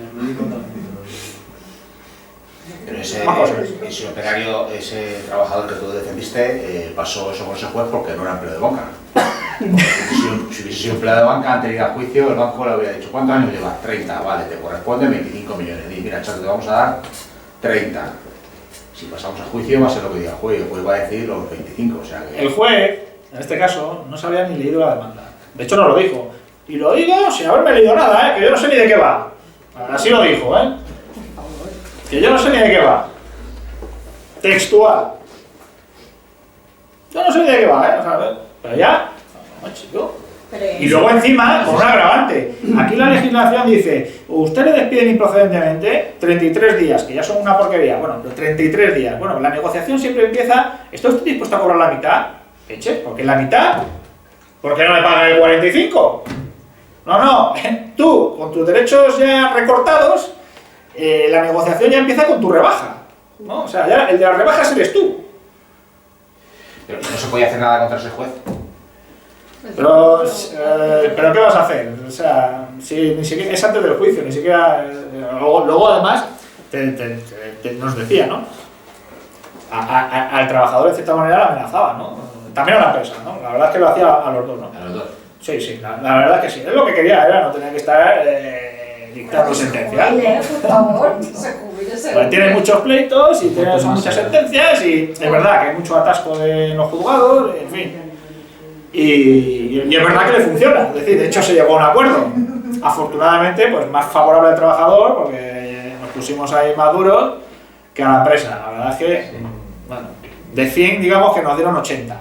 Speaker 8: Pero ese operario, ese trabajador que tú defendiste, pasó eso con ese juez porque no era empleo de banca. Si hubiese sido empleado de banca, antes de ir a juicio, el banco le hubiera dicho, ¿cuántos años llevas? 30, vale, te corresponde 25 millones. Y mira, chato, te vamos a dar 30. Si pasamos a juicio va a ser lo que diga el juez va a decir los 25, o sea que...
Speaker 2: El juez, en este caso, no se había ni leído la demanda. De hecho, no lo dijo. Y lo digo sin haberme leído nada, que yo no sé ni de qué va. Así lo dijo, que yo no sé ni de qué va. Textual. Yo no sé ni de qué va, o sea, pero ya, no, chico. Y luego encima, con un agravante. Aquí la legislación dice, usted le despiden improcedentemente 33 días, que ya son una porquería. Bueno, pero 33 días. Bueno, la negociación siempre empieza, ¿está usted dispuesto a cobrar la mitad? Eche, ¿por qué la mitad? ¿Por qué no le pagan el 45? No, tú, con tus derechos ya recortados, la negociación ya empieza con tu rebaja, ¿no? O sea, ya el de las rebajas eres tú.
Speaker 8: Pero no se podía hacer nada contra ese juez.
Speaker 2: Pero ¿qué vas a hacer? O sea, si ni siquiera es antes del juicio, ni siquiera... Luego además, nos decía, ¿no? Al trabajador de cierta manera la amenazaba, ¿no? También a la empresa, ¿no? La verdad es que lo hacía a los dos, ¿no?
Speaker 8: A los dos.
Speaker 2: Sí, la verdad es que sí. Es lo que quería, era no tener que estar dictando sentencias.
Speaker 6: Por favor,
Speaker 2: pues tiene muchos pleitos y tiene muchas sentencias y es verdad que hay mucho atasco en los juzgados, en fin. Y es verdad que le funciona, es decir, de hecho se llegó a un acuerdo. Afortunadamente, pues más favorable al trabajador, porque nos pusimos ahí más duros que a la empresa. La verdad es que, bueno, de 100 digamos que nos dieron 80.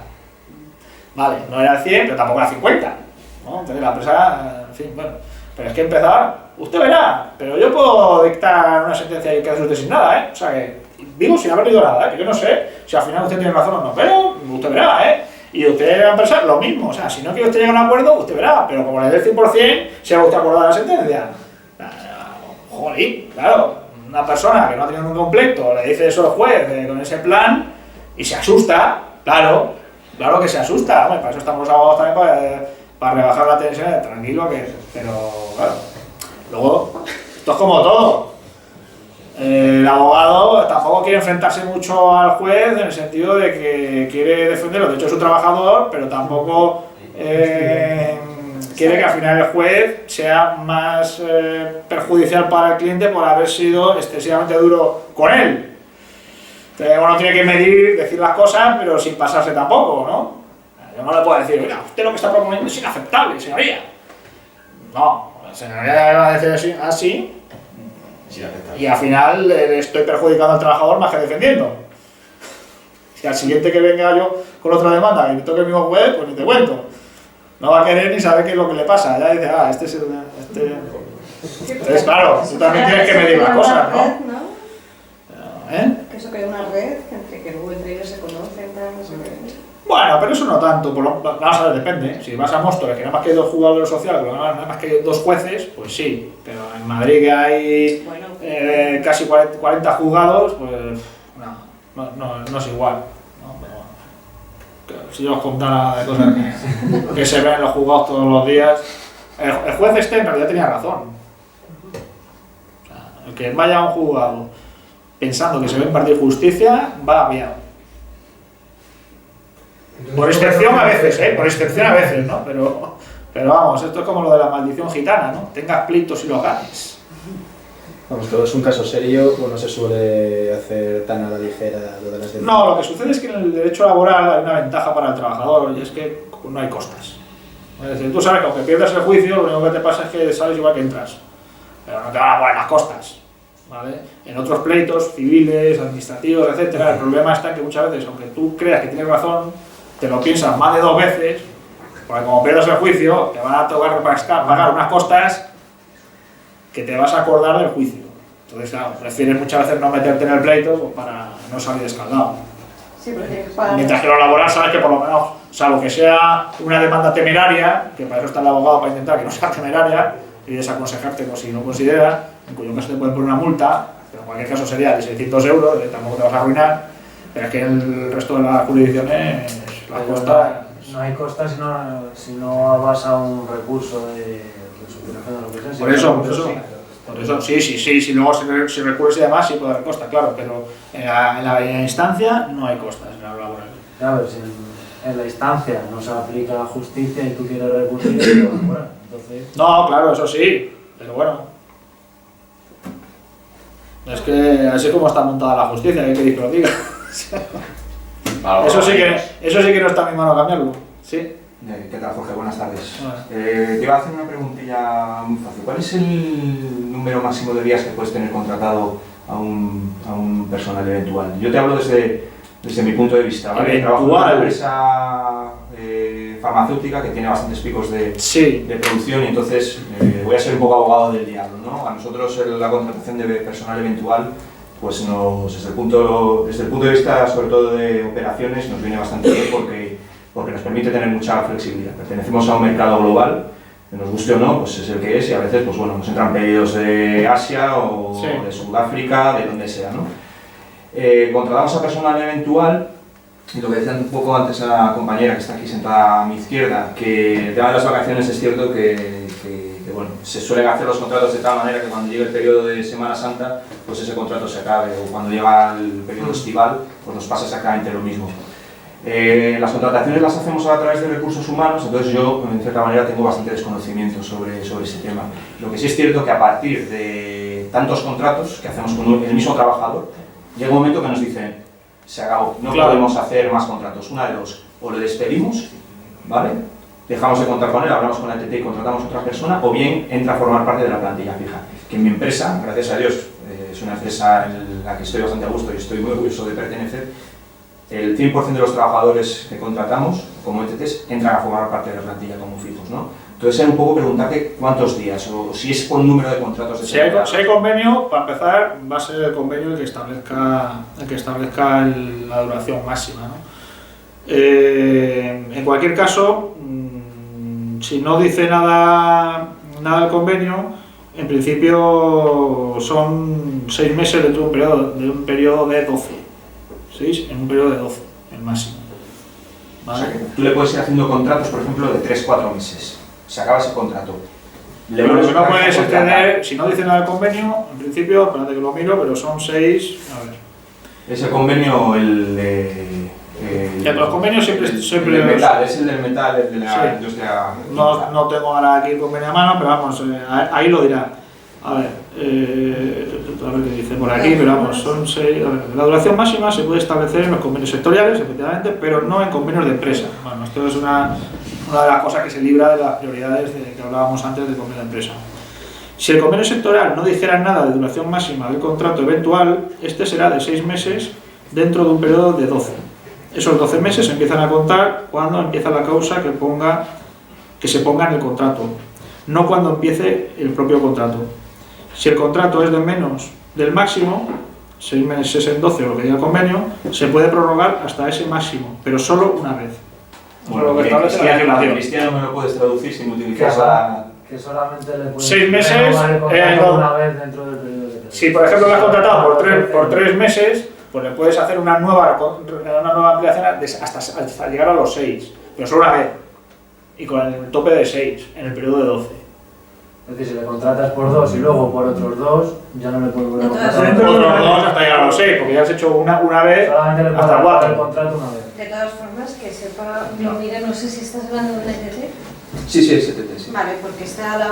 Speaker 2: Vale, no era 100, pero tampoco era 50. ¿No? Entonces la empresa, en fin, bueno. Pero es que empezar, usted verá, pero yo puedo dictar una sentencia y quedarse usted sin nada, O sea que, vivo sin haber leído nada, que yo no sé si al final usted tiene razón o no, pero usted verá, y usted va a pensar lo mismo, o sea, si no quiere usted llegar a un acuerdo, usted verá, pero como le dé el 100%, se va usted a acordar de la sentencia. Joder, claro, una persona que no ha tenido nunca un pleito, le dice eso al juez con ese plan y se asusta, claro que se asusta, hombre, para eso estamos los abogados también, para rebajar la tensión, tranquilo, pero claro, luego, esto es como todo. El abogado tampoco quiere enfrentarse mucho al juez en el sentido de que quiere defenderlo, de hecho es un trabajador, pero tampoco quiere que al final el juez sea más perjudicial para el cliente por haber sido excesivamente duro con él. Uno tiene que medir, decir las cosas, pero sin pasarse tampoco, ¿no? Yo no le puedo decir, mira, usted lo que está proponiendo es inaceptable, señoría. No, la señoría va a decir así. Y al final estoy perjudicando al trabajador más que defendiendo. Si al siguiente que venga yo con otra demanda y me toque el mismo juez, pues ni te cuento. No va a querer ni saber qué es lo que le pasa. Ya dice, este es el... Entonces, claro, tú también tienes que medir las cosas, ¿no?
Speaker 6: Que eso crea una red que luego entre ellos se conocen, tal, no sé qué.
Speaker 2: Bueno, pero eso no tanto, vamos a ver, depende. Si vas a Móstoles, que nada más que hay 2 jugadores sociales, nada más que hay 2 jueces, pues sí. Pero en Madrid, que hay casi 40 juzgados, pues no es igual. ¿No? Pero, si yo os contara de cosas que se ven en los juzgados todos los días, el juez en realidad tenía razón. O sea, el que vaya a un juzgado pensando que se va a impartir justicia, va aviado. Por excepción a veces, ¿no? Pero vamos, esto es como lo de la maldición gitana, ¿no? Tengas pleitos y los ganes.
Speaker 5: Vamos, todo es un caso serio, no se suele hacer tan a la ligera lo de las denuncias.
Speaker 2: No, lo que sucede es que en el derecho laboral hay una ventaja para el trabajador y es que no hay costas. Es decir, tú sabes que aunque pierdas el juicio, lo único que te pasa es que sales igual que entras. Pero no te van a poner las costas. ¿Vale? En otros pleitos civiles, administrativos, etc., el problema está en que muchas veces, aunque tú creas que tienes razón, te lo piensas más de 2 veces, porque como pierdas el juicio, te van a tocar pagar unas costas que te vas a acordar del juicio. Entonces, claro, prefieres muchas veces no meterte en el pleito pues, para no salir escaldado.
Speaker 6: Sí, pero tienes que pagar.
Speaker 2: Mientras que lo laboral sabes que por lo menos, salvo que sea una demanda temeraria, que para eso está el abogado, para intentar que no sea temeraria, y desaconsejarte si no considera, en cuyo caso te pueden poner una multa, pero en cualquier caso sería de 600 euros, tampoco te vas a arruinar, pero es que en el resto de las jurisdicciones las costas...
Speaker 3: No hay costas si no vas a un recurso de superación de lo que sea.
Speaker 2: Por eso, sí, si luego si recurres y demás sí puede haber costas, claro, pero en la instancia no hay costas en la laboral.
Speaker 3: Claro, si en la instancia no se aplica la justicia y tú quieres recurrir, bueno, entonces...
Speaker 2: No, claro, eso sí, pero bueno. Es que así es como está montada la justicia, ¿qué queréis que lo diga? Eso sí que no está en mi mano cambiarlo. ¿Sí?
Speaker 9: ¿Qué tal, Jorge? Buenas tardes. Te iba a hacer una preguntilla muy fácil. ¿Cuál es el número máximo de días que puedes tener contratado a un personal eventual? Yo te hablo desde mi punto de vista, ¿vale? Trabajo en una empresa farmacéutica que tiene bastantes picos de producción y entonces voy a ser un poco abogado del diablo, ¿no? A nosotros la contratación de personal eventual pues desde el punto de vista sobre todo de operaciones nos viene bastante bien porque nos permite tener mucha flexibilidad. Pertenecemos a un mercado global, que nos guste o no, pues es el que es y a veces pues bueno, nos entran pedidos de Asia o de Sudáfrica, de donde sea, ¿no? Contratamos a personal eventual y lo que decía un poco antes la compañera que está aquí sentada a mi izquierda, que el tema de las vacaciones es cierto que bueno, se suelen hacer los contratos de tal manera que cuando llegue el periodo de Semana Santa, pues ese contrato se acabe, o cuando llega el periodo estival, pues nos pasa exactamente lo mismo. Las contrataciones las hacemos a través de recursos humanos, entonces yo, en cierta manera, tengo bastante desconocimiento sobre ese tema. Lo que sí es cierto que a partir de tantos contratos que hacemos con el mismo trabajador, llega un momento que nos dicen, se acabó, no podemos hacer más contratos, una de dos, o le despedimos, ¿vale? Dejamos de contar con él, hablamos con la ETT y contratamos a otra persona, o bien entra a formar parte de la plantilla fija. Que en mi empresa, gracias a Dios, es una empresa en la que estoy bastante a gusto y estoy muy orgulloso de pertenecer, el 100% de los trabajadores que contratamos como ETTs entran a formar parte de la plantilla como fijos, ¿no? Entonces era un poco preguntarte cuántos días, o si es por número de contratos de
Speaker 2: Si hay convenio, para empezar, va a ser el convenio el que establezca la duración máxima, ¿no? En cualquier caso, si no dice nada el convenio, en principio son 6 meses dentro de un periodo de 12. 6 en un periodo de 12, el máximo. ¿Vale?
Speaker 9: O sea, que tú le puedes ir haciendo contratos, por ejemplo, de 3-4 meses. Se acaba ese contrato.
Speaker 2: Lo que no puedes extender, si no dice nada del convenio, en principio, espérate que lo miro, pero son 6. A ver.
Speaker 9: Es el convenio,
Speaker 2: Los convenios siempre
Speaker 9: el metal, es el del metal, el de la industria.
Speaker 2: No tengo ahora aquí el convenio a mano, pero vamos, ahí lo dirá. A ver qué dice por aquí, pero vamos, son 6. La duración máxima se puede establecer en los convenios sectoriales, efectivamente, pero no en convenios de empresa. Bueno, esto es una de las cosas que se libra de las prioridades que hablábamos antes del convenio de empresa. Si el convenio sectorial no dijera nada de duración máxima del contrato eventual, este será de 6 meses dentro de un periodo de 12. Esos 12 meses empiezan a contar cuando empieza la causa que se ponga en el contrato, no cuando empiece el propio contrato. Si el contrato es de menos del máximo, 6 meses en 12 o lo que diga el convenio, se puede prorrogar hasta ese máximo, pero solo una vez.
Speaker 9: Bueno,
Speaker 2: lo que establece la legislación.
Speaker 9: Cristiano me lo puedes traducir sin utilizar la...
Speaker 3: Que solamente le puedes
Speaker 2: 6 meses
Speaker 3: una vez dentro del periodo de...
Speaker 2: Si por ejemplo lo has contratado por 3 meses, pues le puedes hacer una nueva ampliación hasta llegar a los 6, pero solo una vez, y con el tope de 6 en el periodo de 12.
Speaker 3: Es decir, si le contratas por 2 y luego por otros 2, ya no le puedes volver a contratar.
Speaker 2: Otros 2 hasta llegar a los 6, porque ya has hecho una vez
Speaker 3: solamente le puedes
Speaker 2: hasta 4.
Speaker 3: el contrato una vez.
Speaker 6: De todas formas, que sepa, mira, no sé si estás hablando de un ETT.
Speaker 9: Sí, el CTT, sí.
Speaker 6: Vale, porque está la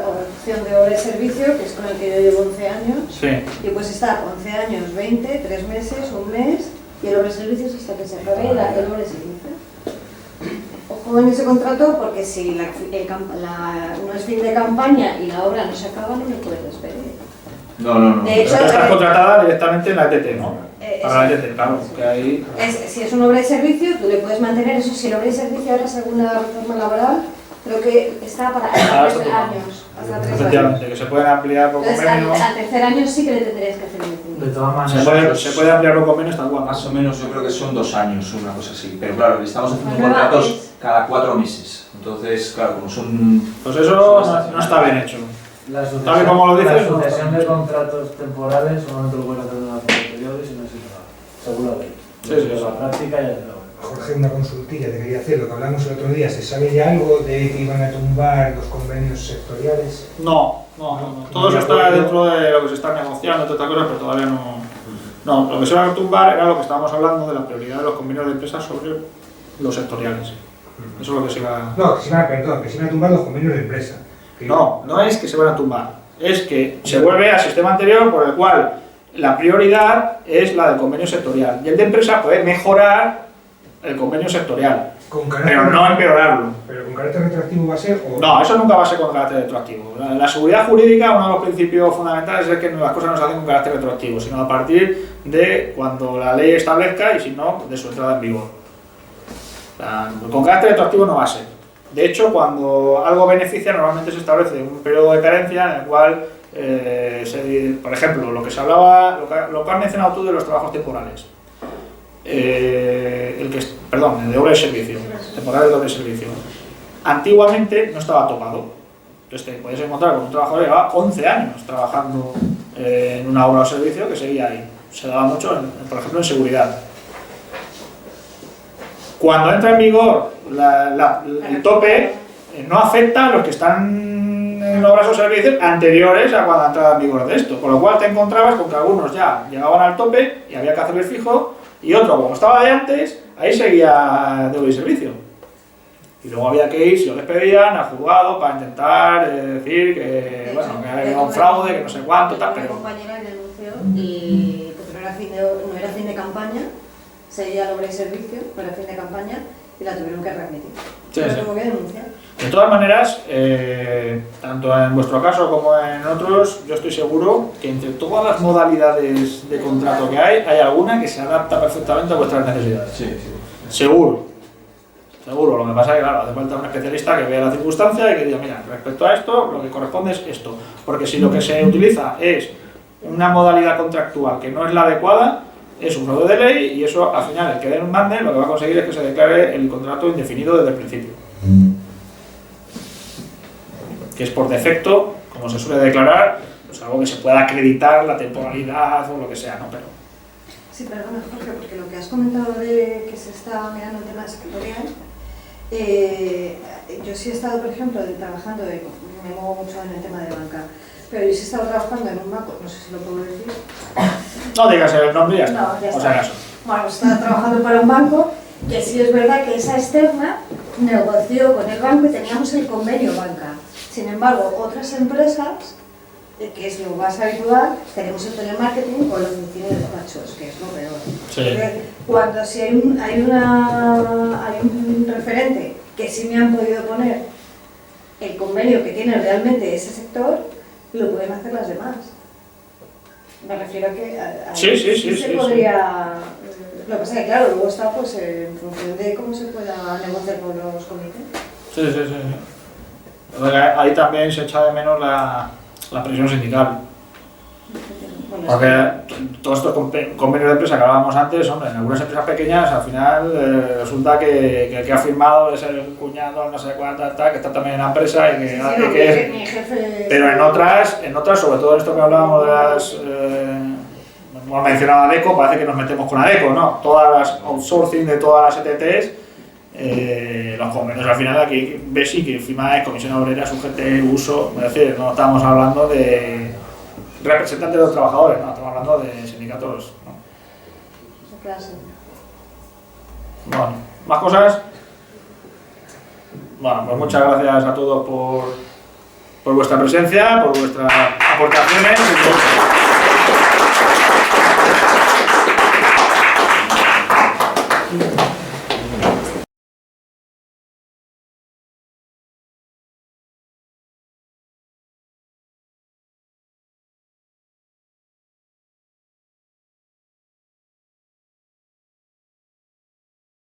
Speaker 6: opción de obra y servicio, que es con el que yo llevo 11 años.
Speaker 2: Sí.
Speaker 6: Y pues está 11 años, 20, 3 meses, un mes, y el obra y servicios hasta que se acabe el obra y servicio. Ojo en ese contrato, porque si no es fin de campaña y la obra no se acaba, no le puedes despedir.
Speaker 9: No.
Speaker 6: De hecho,
Speaker 2: estás contratada directamente en la ETT, ¿no? Para la ETT, claro, que ahí...
Speaker 6: Si es una obra y servicio, tú le puedes mantener eso. Si el obra y servicio ahora, según la reforma laboral, creo que está para hasta 3 años. Hasta 3 años.
Speaker 2: Efectivamente, que se pueden ampliar por
Speaker 6: Entonces,
Speaker 2: convenio.
Speaker 6: al tercer año sí que le tendrías que hacer un
Speaker 3: De todas maneras,
Speaker 2: se puede ampliar por convenio hasta igual.
Speaker 9: Más o menos yo creo que son 2 años, una cosa así. Pero claro, estamos haciendo
Speaker 6: Pues
Speaker 9: contratos cada 4 meses. Entonces, claro, como son...
Speaker 2: Pues eso no está bien hecho. Tal y como lo dices,
Speaker 3: la sucesión de contratos temporales solamente lo puedes hacer durante un periodo y si no existe nada. Según la ley.
Speaker 2: Sí.
Speaker 3: La práctica ya es la ley.
Speaker 4: Jorge, una consultilla te quería hacer, lo que hablamos el otro día, ¿se sabe ya algo de que iban a tumbar los convenios sectoriales?
Speaker 2: No. Todo eso está dentro de lo que se está negociando, todas estas cosas, pero todavía no. No, lo que se va a tumbar era lo que estábamos hablando de la prioridad de los convenios de empresas sobre los sectoriales. Eso es lo que se va...
Speaker 4: No, que se iban a tumbar los convenios de empresa.
Speaker 2: No es que se van a tumbar, es que se vuelve al sistema anterior por el cual la prioridad es la del convenio sectorial y el de empresa puede mejorar el convenio sectorial, pero no empeorarlo.
Speaker 4: ¿Pero con carácter retroactivo va a ser? O...
Speaker 2: No, eso nunca va a ser con carácter retroactivo. La seguridad jurídica, uno de los principios fundamentales es que las cosas no se hacen con carácter retroactivo, sino a partir de cuando la ley establezca y si no, de su entrada en vigor. O sea, con carácter retroactivo no va a ser. De hecho, cuando algo beneficia, normalmente se establece un periodo de carencia en el cual, por ejemplo, lo que se hablaba, lo que has mencionado tú de los trabajos temporales. El de obra y servicio, temporales de obra y servicio. Antiguamente no estaba topado. Entonces te puedes encontrar con un trabajador que llevaba 11 años trabajando en una obra o servicio que seguía ahí. Se daba mucho, por ejemplo, en seguridad. Cuando entra en vigor el tope, no afecta a los que están en obras o servicios anteriores a cuando entraba en vigor de esto. Con lo cual te encontrabas con que algunos ya llegaban al tope y había que hacerles fijo, y otro, como estaba de antes, ahí seguía de obra y servicio. Y luego había que ir, si lo despedían, al juzgado para intentar decir que, bueno, que había un fraude, que no sé cuánto, tal, pero...
Speaker 6: Mi compañera denunció y no era fin de campaña, seguía el obra y servicio, no era fin de campaña, y la tuvieron que readmitir.
Speaker 2: Sí,
Speaker 6: la
Speaker 2: sí.
Speaker 6: tuvo que denunciar.
Speaker 2: De todas maneras, tanto en vuestro caso como en otros, yo estoy seguro que entre todas las modalidades de contrato que hay alguna que se adapta perfectamente a vuestras necesidades.
Speaker 9: Sí.
Speaker 2: Seguro. O Seguro, lo que pasa es que, claro, hace falta un especialista que vea la circunstancia y que diga, mira, respecto a esto, lo que corresponde es esto. Porque si lo que se utiliza es una modalidad contractual que no es la adecuada, es un fraude de ley y eso, al final, el que demande, lo que va a conseguir es que se declare el contrato indefinido desde el principio. Que es por defecto, como se suele declarar, pues algo que se pueda acreditar la temporalidad o lo que sea, ¿no? Pero...
Speaker 6: Sí, perdona, Jorge, porque lo que has comentado de que se está mirando el tema sectorial, yo sí he estado, por ejemplo, trabajando, me muevo mucho en el tema de banca, pero yo sí he estado trabajando en un banco, no sé si lo puedo decir.
Speaker 2: No digas el nombre y ya está,
Speaker 6: No, ya
Speaker 2: por si acaso.
Speaker 6: Bueno, pues estaba trabajando para un banco, que sí es verdad que esa externa negoció con el banco y teníamos el convenio banca. Sin embargo, otras empresas, que es lo más habitual, tenemos el telemarketing o la oficina de despachos, que es lo peor.
Speaker 2: Sí.
Speaker 6: Cuando si hay un referente que sí me han podido poner el convenio que tiene realmente ese sector, lo pueden hacer las demás. Me refiero a que
Speaker 2: Sí,
Speaker 6: se podría... Lo que pasa es que, claro, luego está pues, en función de cómo se pueda negociar con los comités.
Speaker 2: Sí. Ahí también se echa de menos la presión sindical.
Speaker 6: Bueno,
Speaker 2: Porque todos estos convenios de empresa que hablábamos antes, hombre, en algunas empresas pequeñas al final resulta que el que ha firmado es el cuñado, no sé cuánto, que está también en la empresa y que hace
Speaker 6: no,
Speaker 2: que es...
Speaker 6: mi jefe...
Speaker 2: Pero en otras, sobre todo esto que hablábamos de las... hemos mencionado ADECO, parece que nos metemos con ADECO, ¿no? Todas las outsourcing de todas las ETTs, los convenios al final aquí ves sí que firma de comisión obrera, sujete, uso, es decir, no estamos hablando de representantes de los trabajadores, no, estamos hablando de sindicatos, ¿no? Bueno, ¿más cosas? Bueno, pues muchas gracias a todos por vuestra presencia, por vuestras aportaciones.